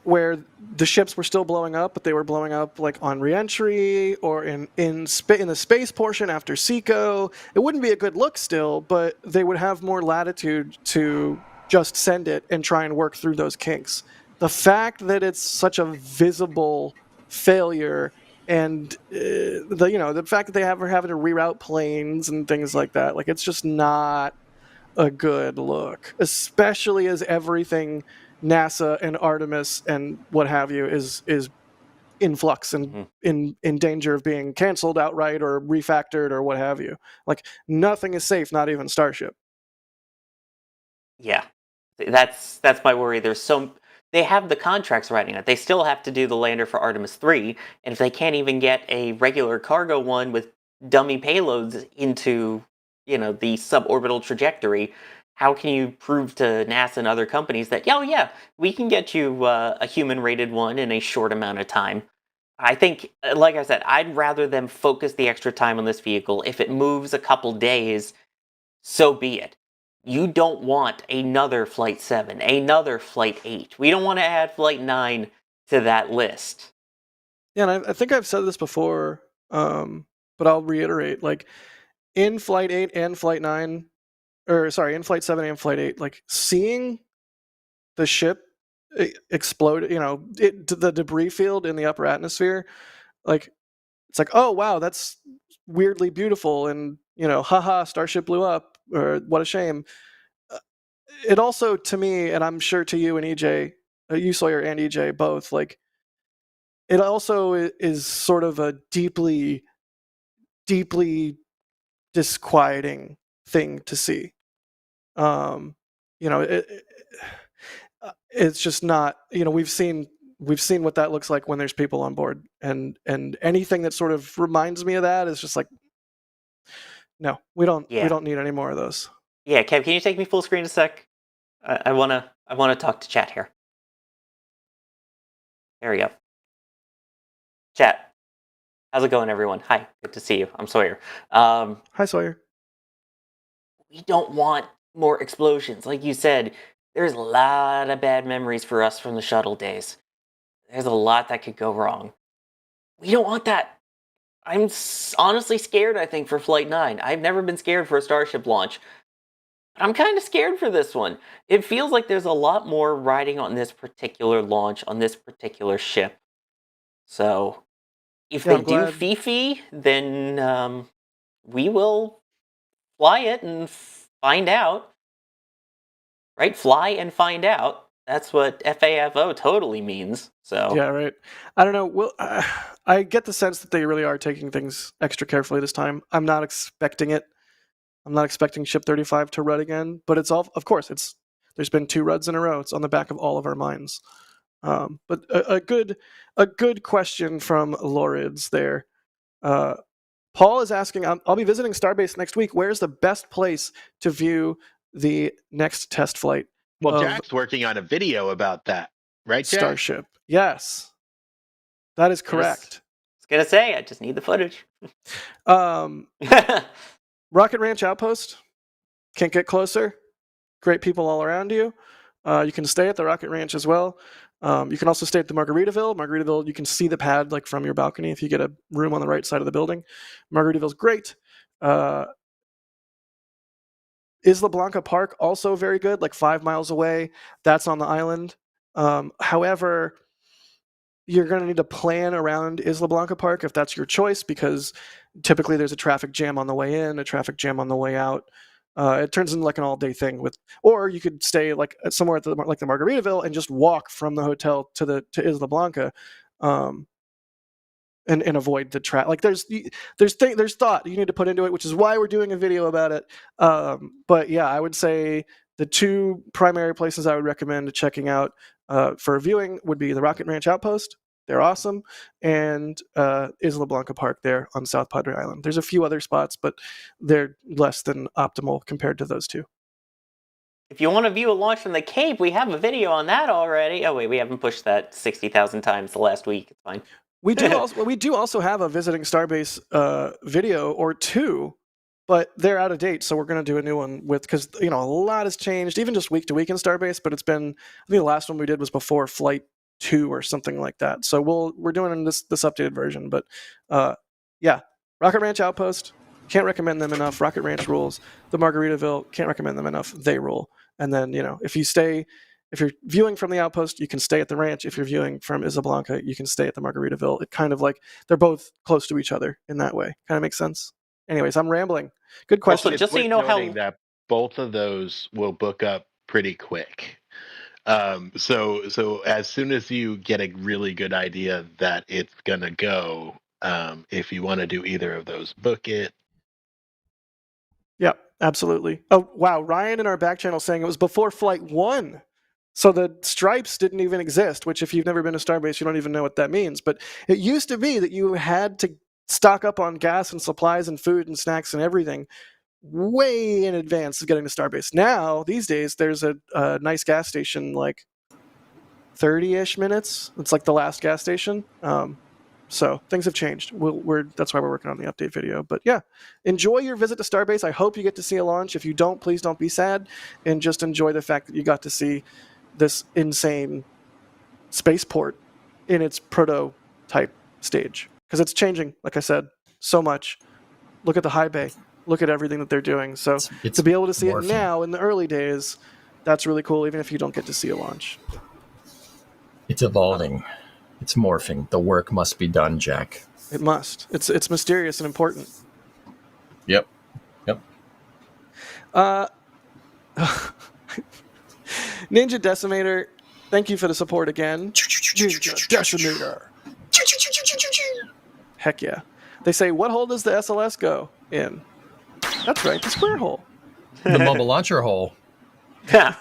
the ships were still blowing up, but they were blowing up like on reentry or in the space portion after SECO, it wouldn't be a good look still, but they would have more latitude to just send it and try and work through those kinks. The fact that it's such a visible failure, and the fact that they are having to reroute planes and things like that, like, it's just not a good look, especially as everything NASA and Artemis and what have you is in flux and in danger of being canceled outright or refactored or what have you. Like, nothing is safe, not even Starship. Yeah, that's my worry. They have the contracts writing it. They still have to do the lander for Artemis 3, and if they can't even get a regular cargo one with dummy payloads into, the suborbital trajectory, how can you prove to NASA and other companies that, we can get you a human-rated one in a short amount of time? I think, like I said, I'd rather them focus the extra time on this vehicle. If it moves a couple days, so be it. You don't want another Flight 7, another Flight 8. We don't want to add Flight 9 to that list. Yeah, and I think I've said this before, but I'll reiterate. Like, in Flight 8 and Flight 9, in Flight 7 and Flight 8, like, seeing the ship explode, the debris field in the upper atmosphere, like, it's like, oh wow, that's weirdly beautiful, and haha, Starship blew up, or what a shame. It also, to me, and I'm sure to you and EJ, you Sawyer and EJ both, like, it also is sort of a deeply, deeply disquieting thing to see. It's just not. We've seen what that looks like when there's people on board, and anything that sort of reminds me of that is just like, no, we don't need any more of those. Yeah, Kev, can you take me full screen a sec? I wanna talk to chat here. There we go. Chat, how's it going, everyone? Hi, good to see you. I'm Sawyer. Hi, Sawyer. We don't want more explosions. Like you said, there's a lot of bad memories for us from the shuttle days. There's a lot that could go wrong. We don't want that. I'm honestly scared, I think, for Flight 9. I've never been scared for a Starship launch. I'm kind of scared for this one. It feels like there's a lot more riding on this particular launch, on this particular ship. So, if Yeah, they I'm do glad. Fifi, then we will fly it and find out. Right? Fly and find out. That's what FAFO totally means. So, Yeah, right. I don't know. Well, I get the sense that they really are taking things extra carefully this time. I'm not expecting it. I'm not expecting Ship 35 to rud again, but it's all, of course, there's been 2 ruds in a row. It's on the back of all of our minds. But a good question from Lorids there. Paul is asking, I'll be visiting Starbase next week. Where's the best place to view the next test flight Well, of Jack's working on a video about that, right, Jack? Starship? Yes, that is correct. I was gonna say, I just need the footage. Um, Rocket Ranch Outpost. Can't get closer. Great people all around you. You can stay at the Rocket Ranch as well. You can also stay at the Margaritaville. Margaritaville, you can see the pad like from your balcony if you get a room on the right side of the building. Margaritaville's great. Isla Blanca Park, also very good, like 5 miles away. That's on the island. However, you're going to need to plan around Isla Blanca Park if that's your choice, because typically there's a traffic jam on the way in, a traffic jam on the way out. It turns into like an all-day thing or you could stay like somewhere at the Margaritaville and just walk from the hotel to Isla Blanca, and avoid the traffic. Like there's thought you need to put into it, which is why we're doing a video about it. But yeah, I would say the 2 primary places I would recommend checking out for viewing would be the Rocket Ranch Outpost. They're awesome. And Isla Blanca Park there on South Padre Island. There's a few other spots, but they're less than optimal compared to those 2. If you want to view a launch from the Cape, we have a video on that already. Oh wait, we haven't pushed that 60,000 times the last week. It's fine. We do also have a visiting Starbase video or 2, but they're out of date, so we're going to do a new one because a lot has changed, even just week to week in Starbase. But it's been, I think the last one we did was before Flight 2 or something like that. So we're doing this updated version. But yeah, Rocket Ranch Outpost, can't recommend them enough. Rocket Ranch rules. The Margaritaville, can't recommend them enough. They rule. And then if you're viewing from the Outpost, you can stay at the ranch. If you're viewing from Isla Blanca, you can stay at the Margaritaville. It kind of like they're both close to each other in that way. Kind of makes sense. Anyways, I'm rambling. Good question. Also, just so you know how that both of those will book up pretty quick. So as soon as you get a really good idea that it's gonna go, if you want to do either of those, book it. Yeah, absolutely. Oh wow, Ryan in our back channel saying it was before Flight 1. So the stripes didn't even exist, which if you've never been to Starbase, you don't even know what that means. But it used to be that you had to stock up on gas and supplies and food and snacks and everything way in advance of getting to Starbase. Now, these days, there's a nice gas station like 30-ish minutes. It's like the last gas station. So things have changed. That's why we're working on the update video. But yeah, enjoy your visit to Starbase. I hope you get to see a launch. If you don't, please don't be sad, and just enjoy the fact that you got to see this insane spaceport in its prototype stage, because it's changing, like I said, so much. Look at the high bay. Look at everything that they're doing. So It's to be able to see morphing. it now in the early days, that's really cool, even if you don't get to see a launch. It's evolving. It's morphing. The work must be done, Jack. It must. It's mysterious and important. Yep. Ninja Decimator, thank you for the support again. Ninja Decimator. Heck yeah. They say, what hole does the SLS go in? That's right, the square hole. The mobile launcher hole. Yeah.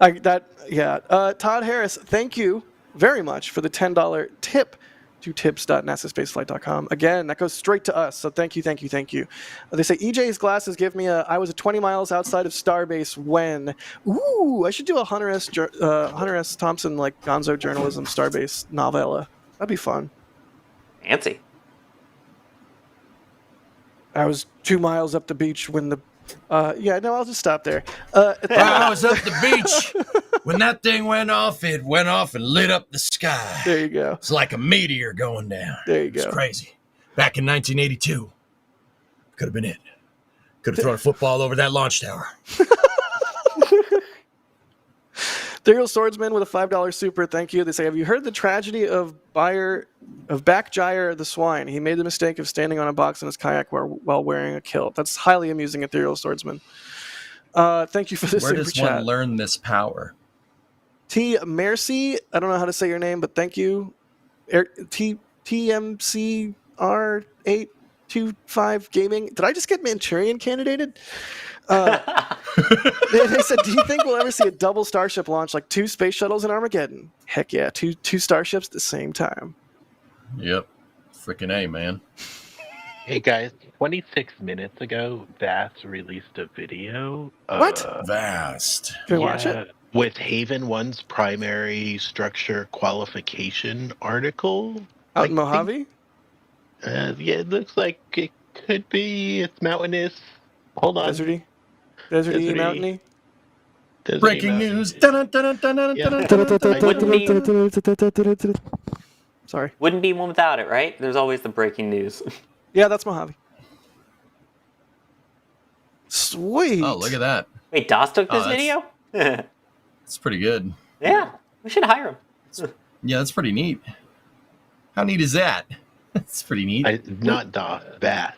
Todd Harris, thank you very much for the $10 tip to tips.nasaspaceflight.com. Again, that goes straight to us, so thank you. They say, EJ's glasses give me I was 20 miles outside of Starbase when... Ooh, I should do a Hunter S. Thompson, like, gonzo journalism Starbase novella. That'd be fun. Fancy. I was 2 miles up the beach when the... I'll just stop there. I was up the beach. When that thing went off and lit up the sky. There you go. It's like a meteor going down. There you go. It's crazy. Back in 1982. Could have been it. Could have thrown a football over that launch tower. Ethereal Swordsman with a $5 super, thank you. They say, have you heard the tragedy of Back Gyre the swine? He made the mistake of standing on a box in his kayak while wearing a kilt. That's highly amusing, Ethereal Swordsman. Thank you for the super chat. Where does one learn this power? T. Mercy, I don't know how to say your name, but thank you. TMCR825 Gaming. Did I just get Manchurian candidated? They said, do you think we'll ever see a double Starship launch like 2 space shuttles in Armageddon? Heck yeah, two Starships at the same time. Yep. Freaking A, man. Hey guys, 26 minutes ago, Vast released a video. What? Vast. Can we watch it? With Haven 1's primary structure qualification article. Out in Mojave? Yeah, it looks like it could be. It's mountainous. Hold on. Deserty, Deserty. mountainy. Breaking news. Sorry. Wouldn't be one without it, right? There's always the breaking news. Yeah, that's Mojave. Sweet. Oh, look at that. Wait, DOS took this that's- video? It's pretty good. Yeah, we should hire him. Yeah, that's pretty neat. How neat is that? That's pretty neat. Not DOS, Vast.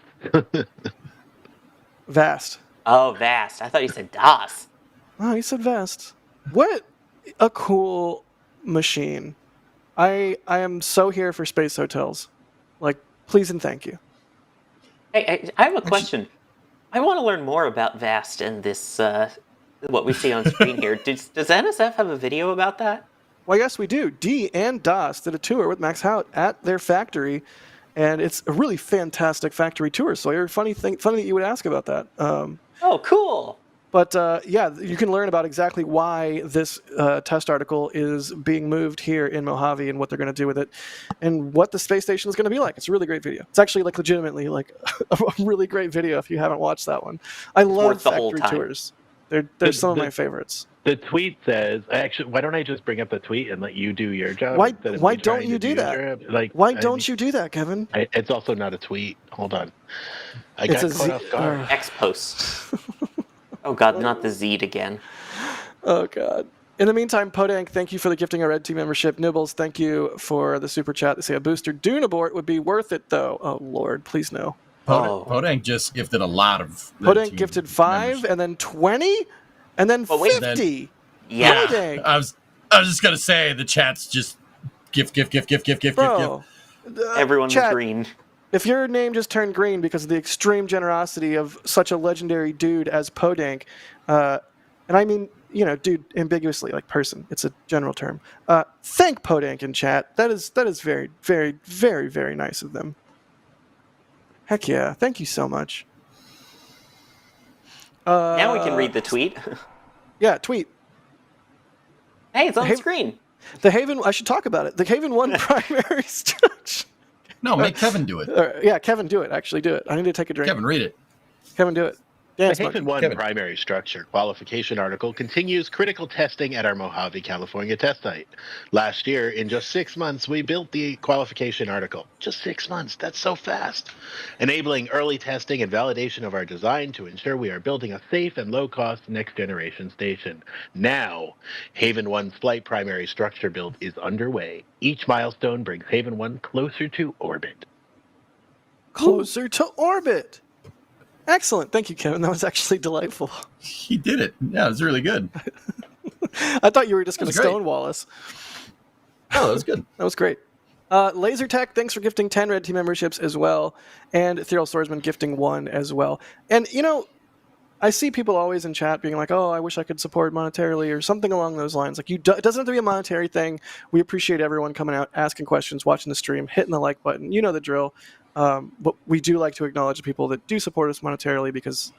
Vast. Oh, Vast. I thought you said DOS. Oh, you said Vast. What a cool machine. I am so here for space hotels. Like, please and thank you. Hey, I have a question. I want to learn more about Vast and this, what we see on screen here. Does NSF have a video about that? Well, yes, we do. D and DOS did a tour with Max Hout at their factory, and it's a really fantastic factory tour. So, funny that you would ask about that. Oh, cool. But yeah, you can learn about exactly why this test article is being moved here in Mojave and what they're going to do with it, and what the space station is going to be like. It's a really great video. It's actually like legitimately like a really great video if you haven't watched that one. I love factory tours. They're some of my favorites. The tweet says, actually, why don't I just bring up the tweet and let you do your job? Why don't you do that? Why don't you do that, Kevin? It's also not a tweet. Hold on. I It's got a caught off guard. X post. Oh god, not the Z'd again. Oh god. In the meantime, Podank, thank you for the gifting a Red Team membership. Nibbles, thank you for the super chat. They say a booster Dune abort would be worth it, though. Oh lord, please no. Podank just gifted a lot of. Podank gifted 5, and then 20, and then 50. Yeah. Podank. I was just gonna say the chat's just gift. Bro, Everyone's chat, green. if your name just turned green because of the extreme generosity of such a legendary dude as Podank, and I mean, dude ambiguously, like person, it's a general term. Thank Podank in chat. That is very, very, very, very nice of them. Heck yeah. Thank you so much. Now we can read the tweet. Yeah, tweet. Hey, it's on the screen. The Haven, I should talk about it. The Haven 1 primary structure. No, make Kevin do it. Yeah, Kevin, do it. Actually, do it. I need to take a drink. Kevin, read it. Kevin, do it. Yeah, The Haven 1 primary structure qualification article continues critical testing at our Mojave, California test site. Last year, in just 6 months, we built the qualification article. Just 6 months. That's so fast. Enabling early testing and validation of our design to ensure we are building a safe and low-cost next-generation station. Now, Haven 1's flight primary structure build is underway. Each milestone brings Haven 1 closer to orbit. Closer to orbit. Excellent. Thank you, Kevin. That was actually delightful. He did it. Yeah, it was really good. I thought you were just going to stonewall us. Oh, that was good. That was great. Laser Tech, thanks for gifting 10 Red Team memberships as well. And Ethereal Swordsman gifting 1 as well. And, I see people always in chat being like, oh, I wish I could support monetarily or something along those lines. Like, it doesn't have to be a monetary thing. We appreciate everyone coming out, asking questions, watching the stream, hitting the like button. You know the drill. But we do like to acknowledge the people that do support us monetarily because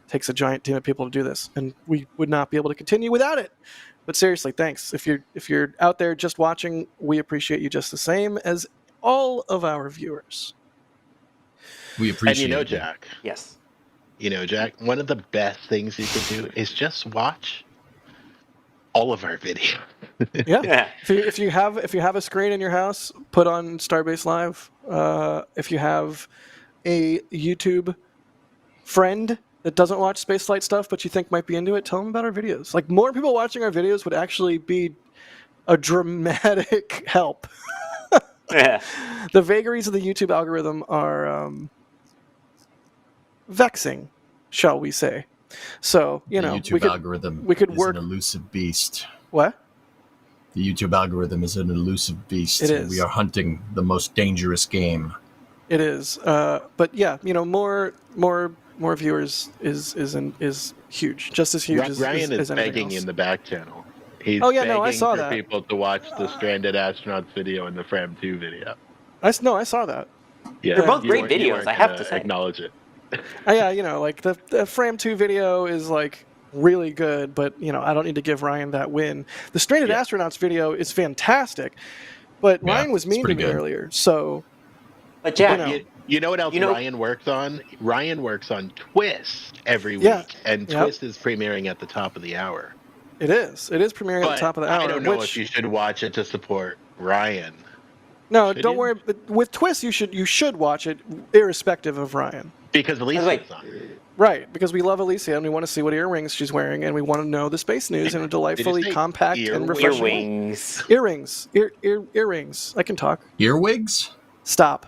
it takes a giant team of people to do this, and we would not be able to continue without it. But seriously, thanks. If you're out there just watching, we appreciate you just the same as all of our viewers. We appreciate And Jack. Yes. Jack, one of the best things you can do is just watch all of our videos. Yeah. If you have a screen in your house, put on Starbase Live. If you have a YouTube friend that doesn't watch Spaceflight stuff but you think might be into it, tell them about our videos. Like, more people watching our videos would actually be a dramatic help. Yeah. The vagaries of the YouTube algorithm are vexing, shall we say. So, The YouTube algorithm we could is work... an elusive beast. What? The YouTube algorithm is an elusive beast. It is. We are hunting the most dangerous game. It is. But yeah, more viewers is huge. Just as huge as Ryan is anything begging else. in the back channel. He's I begging saw for that. people to watch the stranded astronauts video and the Fram 2 video. I saw that. Yeah, They're both you great weren't- you videos, weren't I have gonna to say. Acknowledge it. Yeah, like the Fram 2 video is like really good, but I don't need to give Ryan that win. The Stranded Astronauts video is fantastic, but Yeah, Ryan was it's mean to pretty me good. earlier, so But Jack, You know what else Ryan works on? Ryan works on Twist every week, Yeah. and Twist is premiering at the top of the hour. it is premiering at the top of the hour. I don't know which, if you should watch it to support Ryan. no, should don't you? worry. But with Twist, you should watch it irrespective of Ryan. Because Alicia's on. Right, because we love Alicia and we want to see what earrings she's wearing, and we want to know the space news in a delightfully say compact and refreshing way. earwings. Earrings. I can talk. Earwigs? Stop.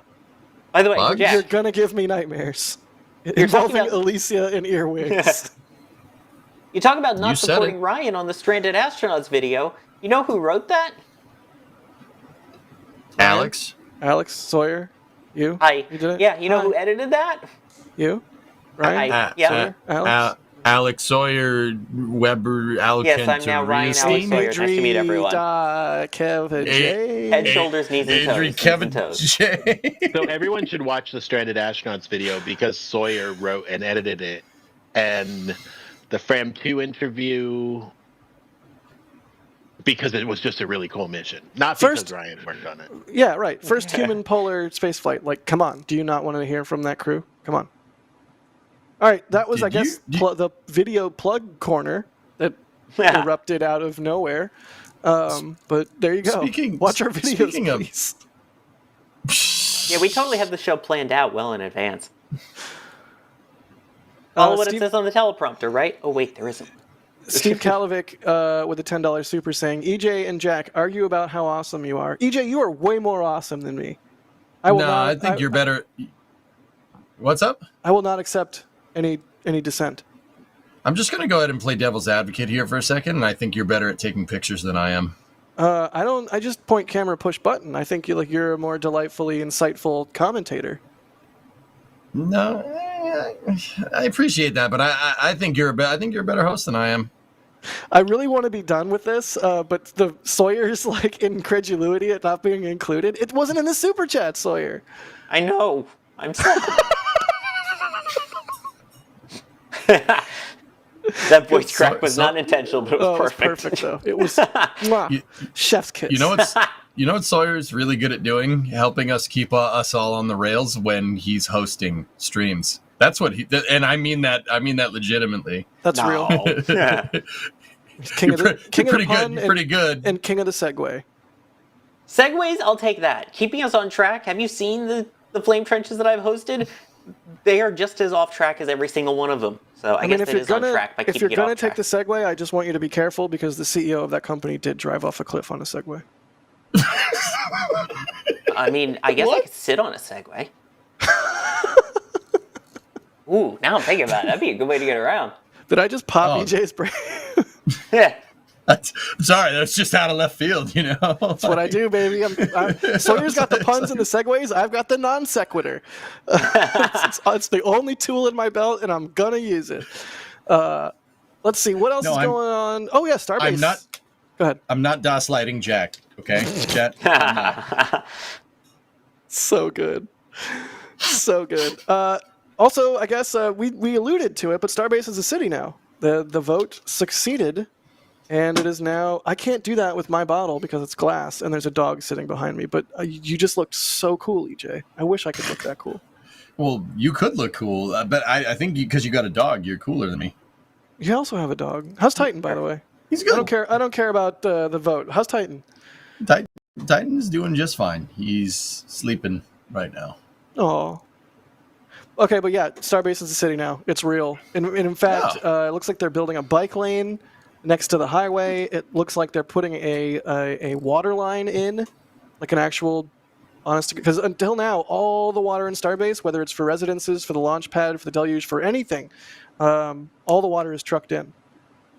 By the way, Bugs? Jack, You're gonna give me nightmares. You're talking Involving about- Alicia and earwigs. you talk about not You said supporting it. Ryan on the Stranded Astronauts video. You know who wrote that? Alex? Alex Sawyer, you? Hi. You did it? Yeah, you know Hi. who edited that? You? Ryan? Hi. Yeah. Alex? Alex Sawyer, Weber, Al Yes, I'm now Ryan Alex Sawyer. Nice to meet everyone. Kevin J. Head, shoulders, knees, and toes. Knees Kevin and toes. J. So everyone should watch the Stranded Astronauts video because Sawyer wrote and edited it, and the Fram 2 interview because it was just a really cool mission, not because Ryan worked on it. Yeah, right. First human polar spaceflight. Like, come on. Do you not want to hear from that crew? Come on. All right, that was, Did I guess, the video plug corner that erupted out of nowhere. But there you go. Watch our videos, please. Yeah, we totally have the show planned out well in advance. Follow what it says on the teleprompter, right? Oh, wait, there isn't. Steve Kalovic with a $10 super saying, EJ and Jack, argue about how awesome you are. EJ, you are way more awesome than me. I think you're better. What's up? I will not accept any dissent. I'm just going to go ahead and play devil's advocate here for a second, and I think you're better at taking pictures than I am. I just point camera, push button. I think you're a more delightfully insightful commentator. No, I appreciate that, but I think you're a better host than I am. I really want to be done with this, but the Sawyer's incredulity at not being included. It wasn't in the super chat, Sawyer. I know. I'm sorry. That voice crack was not intentional, but it was perfect. It was perfect though. It was chef's kiss. You know what Sawyer's really good at doing? Helping us keep us all on the rails when he's hosting streams. That's what and I mean that legitimately. That's real. King of the pretty good. And king of the segue. Segways, I'll take that. Keeping us on track. Have you seen the flame trenches that I've hosted? They are just as off track as every single one of them. So I guess if it is on track by keeping it off track. If you're going to take the Segway, I just want you to be careful because the CEO of that company did drive off a cliff on a Segway. I mean, I guess I could sit on a Segway. Ooh, now I'm thinking about it. That'd be a good way to get around. Did I just pop EJ's brain? Yeah. I'm sorry, that's just out of left field, you know? That's what I do, baby. Sawyer's got the puns and the segues. I've got the non sequitur. It's the only tool in my belt, and I'm gonna use it. Let's see what else is going on. Oh yeah, Starbase. Go ahead. I'm not DOS lighting Jack. Okay, Jack. I'm not. So good, so good. Also, I guess we alluded to it, but Starbase is a city now. The vote succeeded. And it is now, I can't do that with my bottle because it's glass and there's a dog sitting behind me, but you just looked so cool, EJ. I wish I could look that cool. Well, you could look cool, but I think because you got a dog, you're cooler than me. You also have a dog. How's Titan, by the way? He's good. I don't care about the vote. How's Titan? Titan's doing just fine. He's sleeping right now. Oh. Okay, but yeah, Starbase is a city now. It's real. And in fact, it looks like they're building a bike lane next to the highway. It looks like they're putting a water line in, like an actual, honest, because until now, all the water in Starbase, whether it's for residences, for the launch pad, for the deluge, for anything, all the water is trucked in.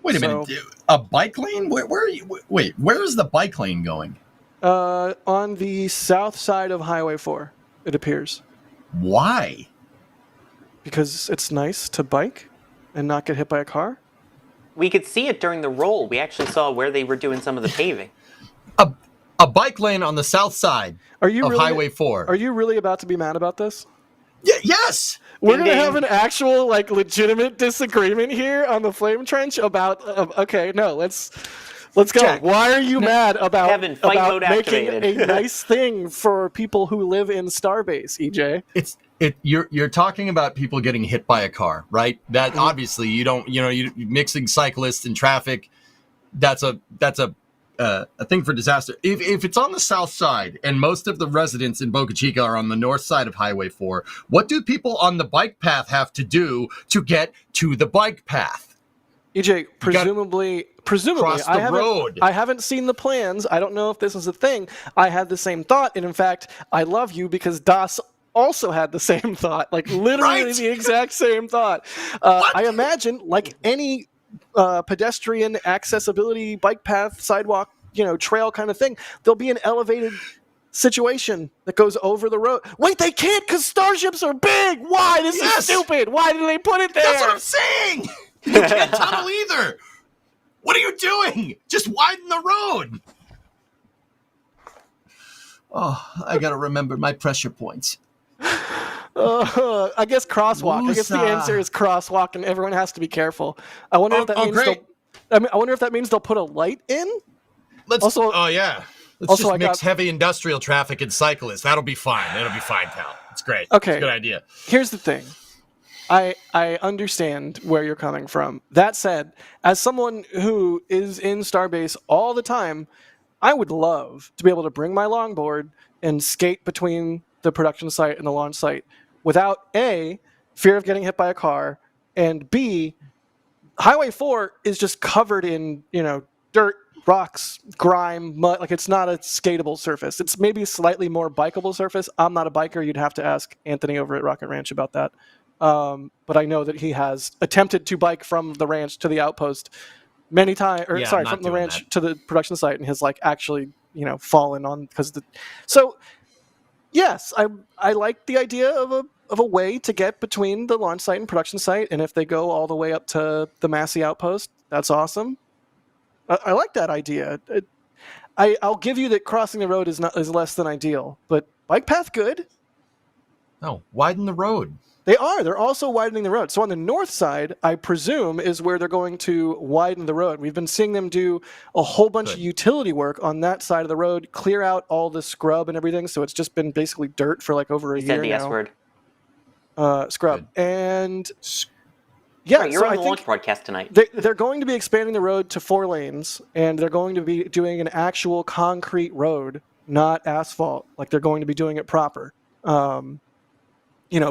Wait a minute, a bike lane? Where are you? Wait, where is the bike lane going? On the south side of Highway 4, it appears. Why? Because it's nice to bike and not get hit by a car. We could see it during the roll. We actually saw where they were doing some of the paving. A bike lane on the south side of Highway 4. Are you really about to be mad about this? Yes! We're going to have an actual, like, legitimate disagreement here on the Flame Trench about... okay, no, let's go. Jack. Why are you mad about, Kevin, fight mode making activated. a nice thing for people who live in Starbase, EJ? You're talking about people getting hit by a car, right? That obviously you mixing cyclists and traffic. That's a thing for disaster. If it's on the south side and most of the residents in Boca Chica are on the north side of Highway 4, what do people on the bike path have to do to get to the bike path? EJ, presumably, cross the road. I haven't seen the plans. I don't know if this is a thing. I had the same thought, and in fact, I love you because Das also had the same thought, like literally Right? the exact same thought. I imagine, like any pedestrian accessibility bike path, sidewalk, trail kind of thing, there'll be an elevated situation that goes over the road. Wait, they can't because starships are big. Why? This is stupid. Why did they put it there? That's what I'm saying. You can't tunnel either. What are you doing? Just widen the road. Oh, I got to remember my pressure points. I guess crosswalk. I guess the answer is crosswalk, and everyone has to be careful. I wonder if that means I wonder if that means they'll put a light in. Let's just mix heavy industrial traffic and cyclists. That'll be fine. It'll be fine, pal. It's great. Okay. It's a good idea. Here's the thing. I understand where you're coming from. That said, as someone who is in Starbase all the time, I would love to be able to bring my longboard and skate between the production site and the launch site without A, fear of getting hit by a car, and B, Highway 4 is just covered in, dirt, rocks, grime, mud. Like, it's not a skatable surface. It's maybe a slightly more bikeable surface. I'm not a biker. You'd have to ask Anthony over at Rocket Ranch about that. But I know that he has attempted to bike from the ranch to the outpost many times, from the ranch to the production site, and has actually, fallen on because so yes, I like the idea of a way to get between the launch site and production site, and if they go all the way up to the Massey outpost, that's awesome. I like that idea. I'll give you that crossing the road is less than ideal, but bike path good. No, widen the road. They're also widening the road. So on the north side, I presume, is where they're going to widen the road. We've been seeing them do a whole bunch of utility work on that side of the road, clear out all the scrub and everything. So it's just been basically dirt for over a year now. You said the S word. Scrub. Good. And yeah, you're on the launch broadcast tonight. They're going to be expanding the road to 4 lanes, and they're going to be doing an actual concrete road, not asphalt. Like, they're going to be doing it proper.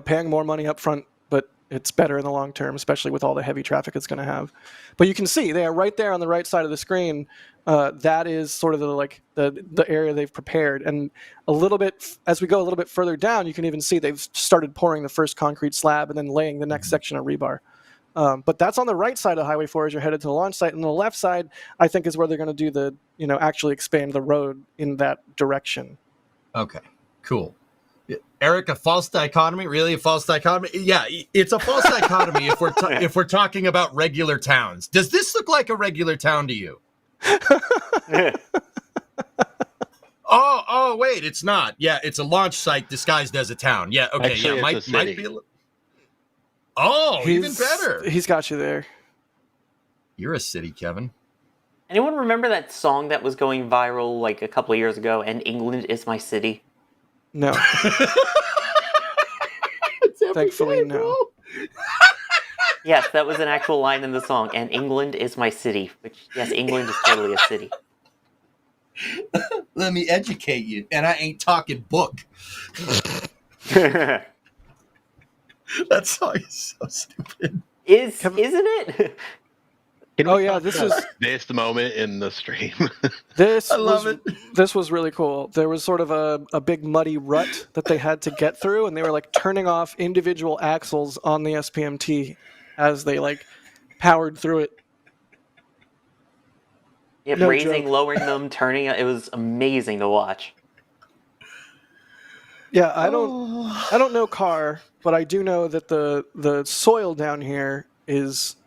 Paying more money up front, but it's better in the long term, especially with all the heavy traffic it's going to have. But you can see they are right there on the right side of the screen. That is sort of the area they've prepared. And a little bit, as we go a little bit further down, you can even see they've started pouring the first concrete slab and then laying the next section of rebar. But that's on the right side of Highway 4 as you're headed to the launch site. And the left side, I think, is where they're going to do actually expand the road in that direction. Okay, cool. Eric, a false dichotomy? Really, a false dichotomy? Yeah, it's a false dichotomy if we're talking about regular towns. Does this look like a regular town to you? Oh, wait, it's not. Yeah, it's a launch site disguised as a town. Yeah, okay, Actually, might be. Even better. He's got you there. You're a city, Kevin. Anyone remember that song that was going viral a couple of years ago? And England is my city. No. Thankfully, no. Yes, that was an actual line in the song. And England is my city. Which, yes, England is totally a city. Let me educate you. And I ain't talking book. That song is so stupid. Isn't it? Can Oh, we yeah, talk this about is- this moment in the stream. This I love was it. this was really cool. There was sort of a big muddy rut that they had to get through, and they were like turning off individual axles on the SPMT as they like powered through it. Yep, No raising, joke. lowering them, turning. It was amazing to watch. Yeah, I don't know car, but I do know that the soil down here is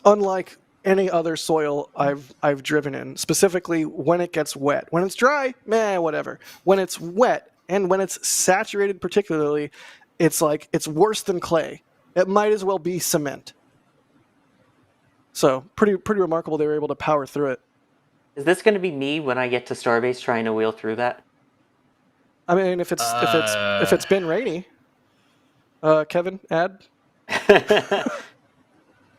unlike any other soil I've driven in. Specifically, when it gets wet. When it's dry, meh, whatever. When it's wet and when it's saturated, particularly, it's like it's worse than clay. It might as well be cement. So pretty remarkable they were able to power through it. Is this going to be me when I get to Starbase trying to wheel through that? I mean, if it's been rainy, Kevin, ad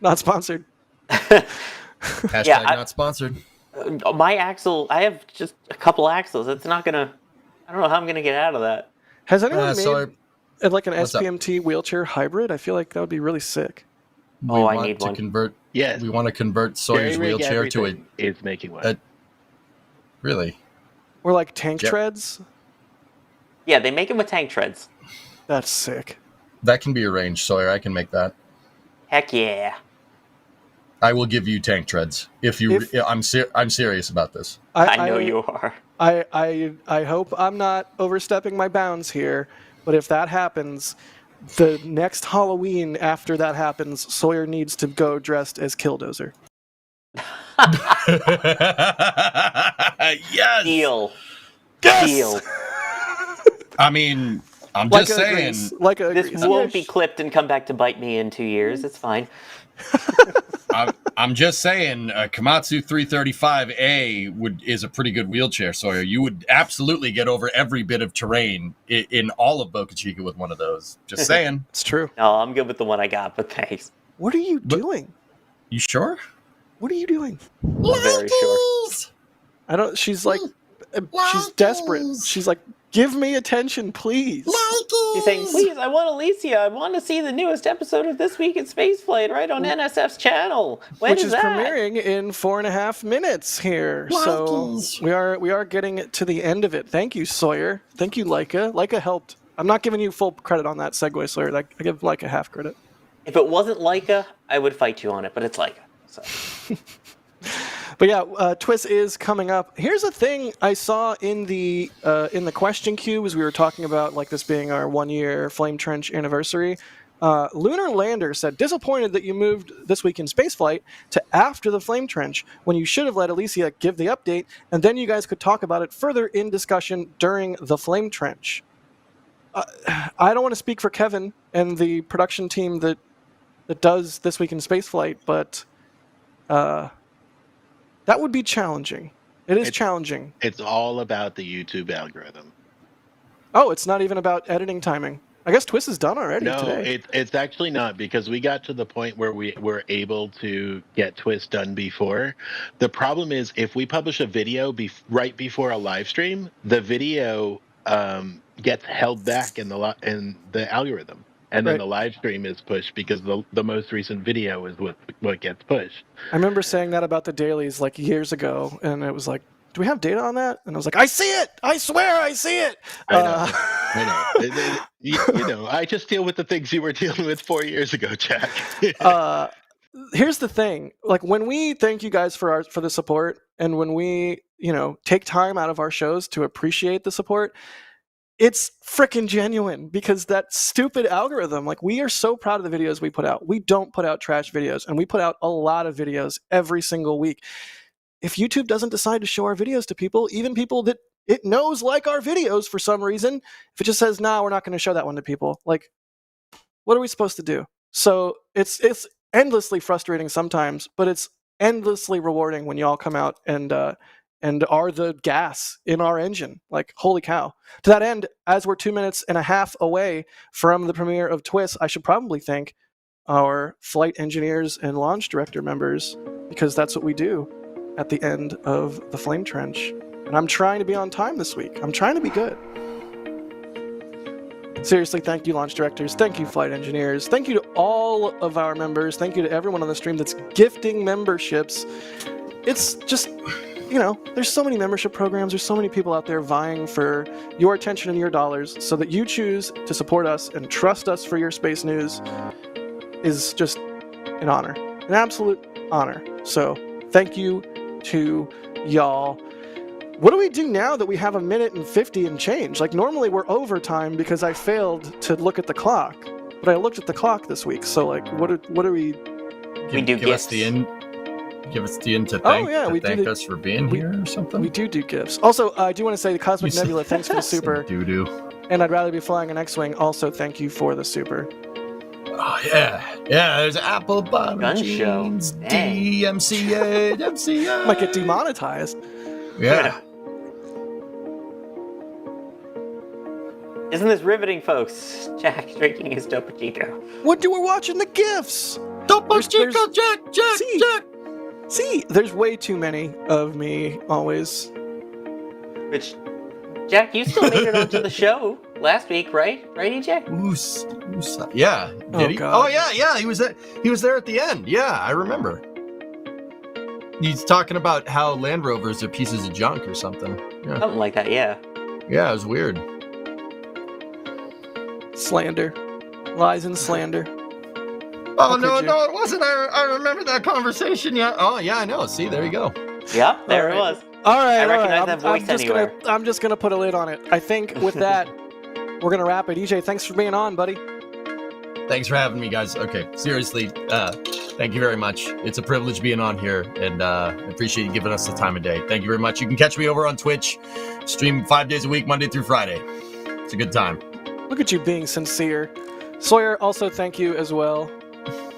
not sponsored. Hashtag Yeah, not sponsored. My axle, I have just a couple axles. It's not gonna. I don't know how I'm gonna get out of that. Has anyone So made like an What's up? SPMT wheelchair hybrid? I feel like that would be really sick. we Oh, I want need to one. convert. Yes. We want to convert Sawyer's Jerry Rig wheelchair to a. Everything is making one. a- Really? Or like tank Yep. treads. Yeah, they make them with tank treads. That's sick. That can be arranged, Sawyer. I can make that. Heck yeah. I will give you tank treads if you. If- I'm serious about this. I know you are. I hope I'm not overstepping my bounds here, but if that happens, the next Halloween after that happens, Sawyer needs to go dressed as Killdozer. Yes. Deal. Yes! Deal. I mean, I'm Like just a saying. Grease. Like a This Grease. won't be clipped and come back to bite me in 2 years. It's fine. I'm just saying. Komatsu 335A is a pretty good wheelchair, Sawyer. You would absolutely get over every bit of terrain in all of Boca Chica with one of those. Just saying. It's true. No, I'm good with the one I got, but thanks. What are you doing? You sure? What are you doing? I'm very sure. I don't. She's like, she's desperate. She's like, give me attention, please. She's saying, please, I want Alicia. I want to see the newest episode of This Week in Spaceflight right on NSF's channel. When Which is that? premiering in 4.5 minutes here. So we are getting to the end of it. Thank you, Sawyer. Thank you, Leica. Leica helped. I'm not giving you full credit on that segue, Sawyer. I give Leica half credit. If it wasn't Leica, I would fight you on it, but it's Leica. So. But yeah, Twist is coming up. Here's a thing I saw in the question queue as we were talking about like this being our 1-year Flame Trench anniversary. Lunar Lander said, disappointed that you moved This Week in Spaceflight to after the Flame Trench when you should have let Alicia give the update and then you guys could talk about it further in discussion during the Flame Trench. I don't want to speak for Kevin and the production team that does This Week in Spaceflight, but that would be challenging. It's challenging. It's all about the YouTube algorithm. Oh, it's not even about editing timing. I guess Twist is done already today. It's actually not, because we got to the point where we were able to get Twist done before. The problem is if we publish a video right before a live stream, the video gets held back in the algorithm. And then Right. the live stream is pushed because the most recent video is what gets pushed. I remember saying that about the dailies like years ago, and it was like, do we have data on that? And I was like, I see it! I swear I see it! I know. You know, I just deal with the things you were dealing with 4 years ago, Jack. Here's the thing. Like, when we thank you guys for the support, and when we, take time out of our shows to appreciate the support, it's freaking genuine, because that stupid algorithm, like, we are so proud of the videos we put out. We don't put out trash videos, and we put out a lot of videos every single week. If YouTube doesn't decide to show our videos to people, even people that it knows like our videos for some reason, if it just says, nah, we're not going to show that one to people, like, what are we supposed to do? So it's endlessly frustrating sometimes, but it's endlessly rewarding when y'all come out and are the gas in our engine. Like, holy cow. To that end, as we're 2.5 minutes away from the premiere of Twist, I should probably thank our flight engineers and launch director members, because that's what we do at the end of the Flame Trench. And I'm trying to be on time this week. I'm trying to be good. Seriously, thank you, launch directors. Thank you, flight engineers. Thank you to all of our members. Thank you to everyone on the stream that's gifting memberships. It's just, there's so many membership programs. There's so many people out there vying for your attention and your dollars, so that you choose to support us and trust us for your space news is just an honor, an absolute honor. So thank you to y'all. What do we do now that we have 1:50 and change? Like, normally we're overtime because I failed to look at the clock, but I looked at the clock this week. So, like, what do we? We do give us the in. Give us the in to thank, thank us for being here or something. We do gifts. Also, I do want to say the Cosmic Nebula, thanks for the super. Doo-doo. And I'd rather be flying an X-Wing. Also, thank you for the super. Oh, yeah. Yeah, there's Apple Bottom Gun Jeans, show. Dang. DMCA. Might get demonetized. Yeah. Isn't this riveting, folks? Jack drinking his Topo Chico. What do we watching the gifts? Topo Chico, Jack. See, there's way too many of me always. Which, Jack, you still made it onto the show last week, right? Right, EJ? Yeah. Did he? God. Oh, yeah. He was there at the end. Yeah, I remember. He's talking about how Land Rovers are pieces of junk or something. Yeah. Something like that, yeah. Yeah, it was weird. Slander. Lies and slander. Oh, no, it wasn't. I remember that conversation. Yeah. Oh, yeah, I know. See, there you go. Yep, there it was. All right. I recognize that voice anywhere. I'm just gonna put a lid on it. I think with that, we're gonna wrap it. EJ, thanks for being on, buddy. Thanks for having me, guys. Okay, seriously, thank you very much. It's a privilege being on here, and I appreciate you giving us the time of day. Thank you very much. You can catch me over on Twitch. Stream 5 days a week, Monday through Friday. It's a good time. Look at you being sincere. Sawyer, also thank you as well.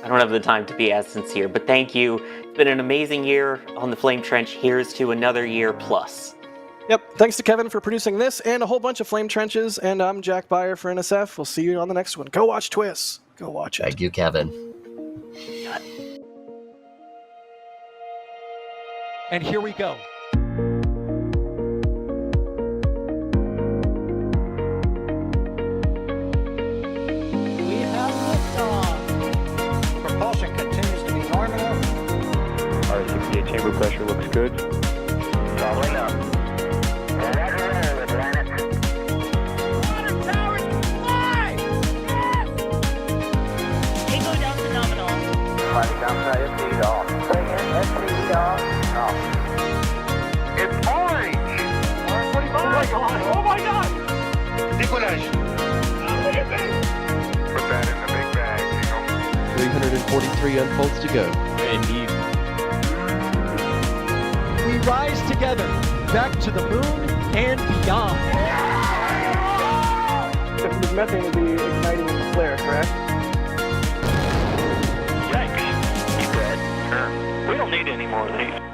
I don't have the time to be as sincere, but thank you. It's been an amazing year on the Flame Trench. Here's to another year plus. Yep, thanks to Kevin for producing this and a whole bunch of Flame Trenches, and I'm Jack Byer for NSF. We'll see you on the next one. Go watch Twists. Go watch it. Thank you, Kevin. And here we go. We have liftoff. Propulsion continues to be normal. RS-68 chamber pressure looks good. Following up. Roger, Atlantis. Water towers, fly! Yes! Tango down to nominal. Flight downside SPD off. Bring in SPD off. It's orange! R45! Oh my god! Oh my god! Decollage. Look at this! Put that in the big bag, 343 unfolds to go. Indeed. We rise together back to the moon and beyond. This methane would be igniting the flare, correct? Yikes. You dead? We don't need any more of these.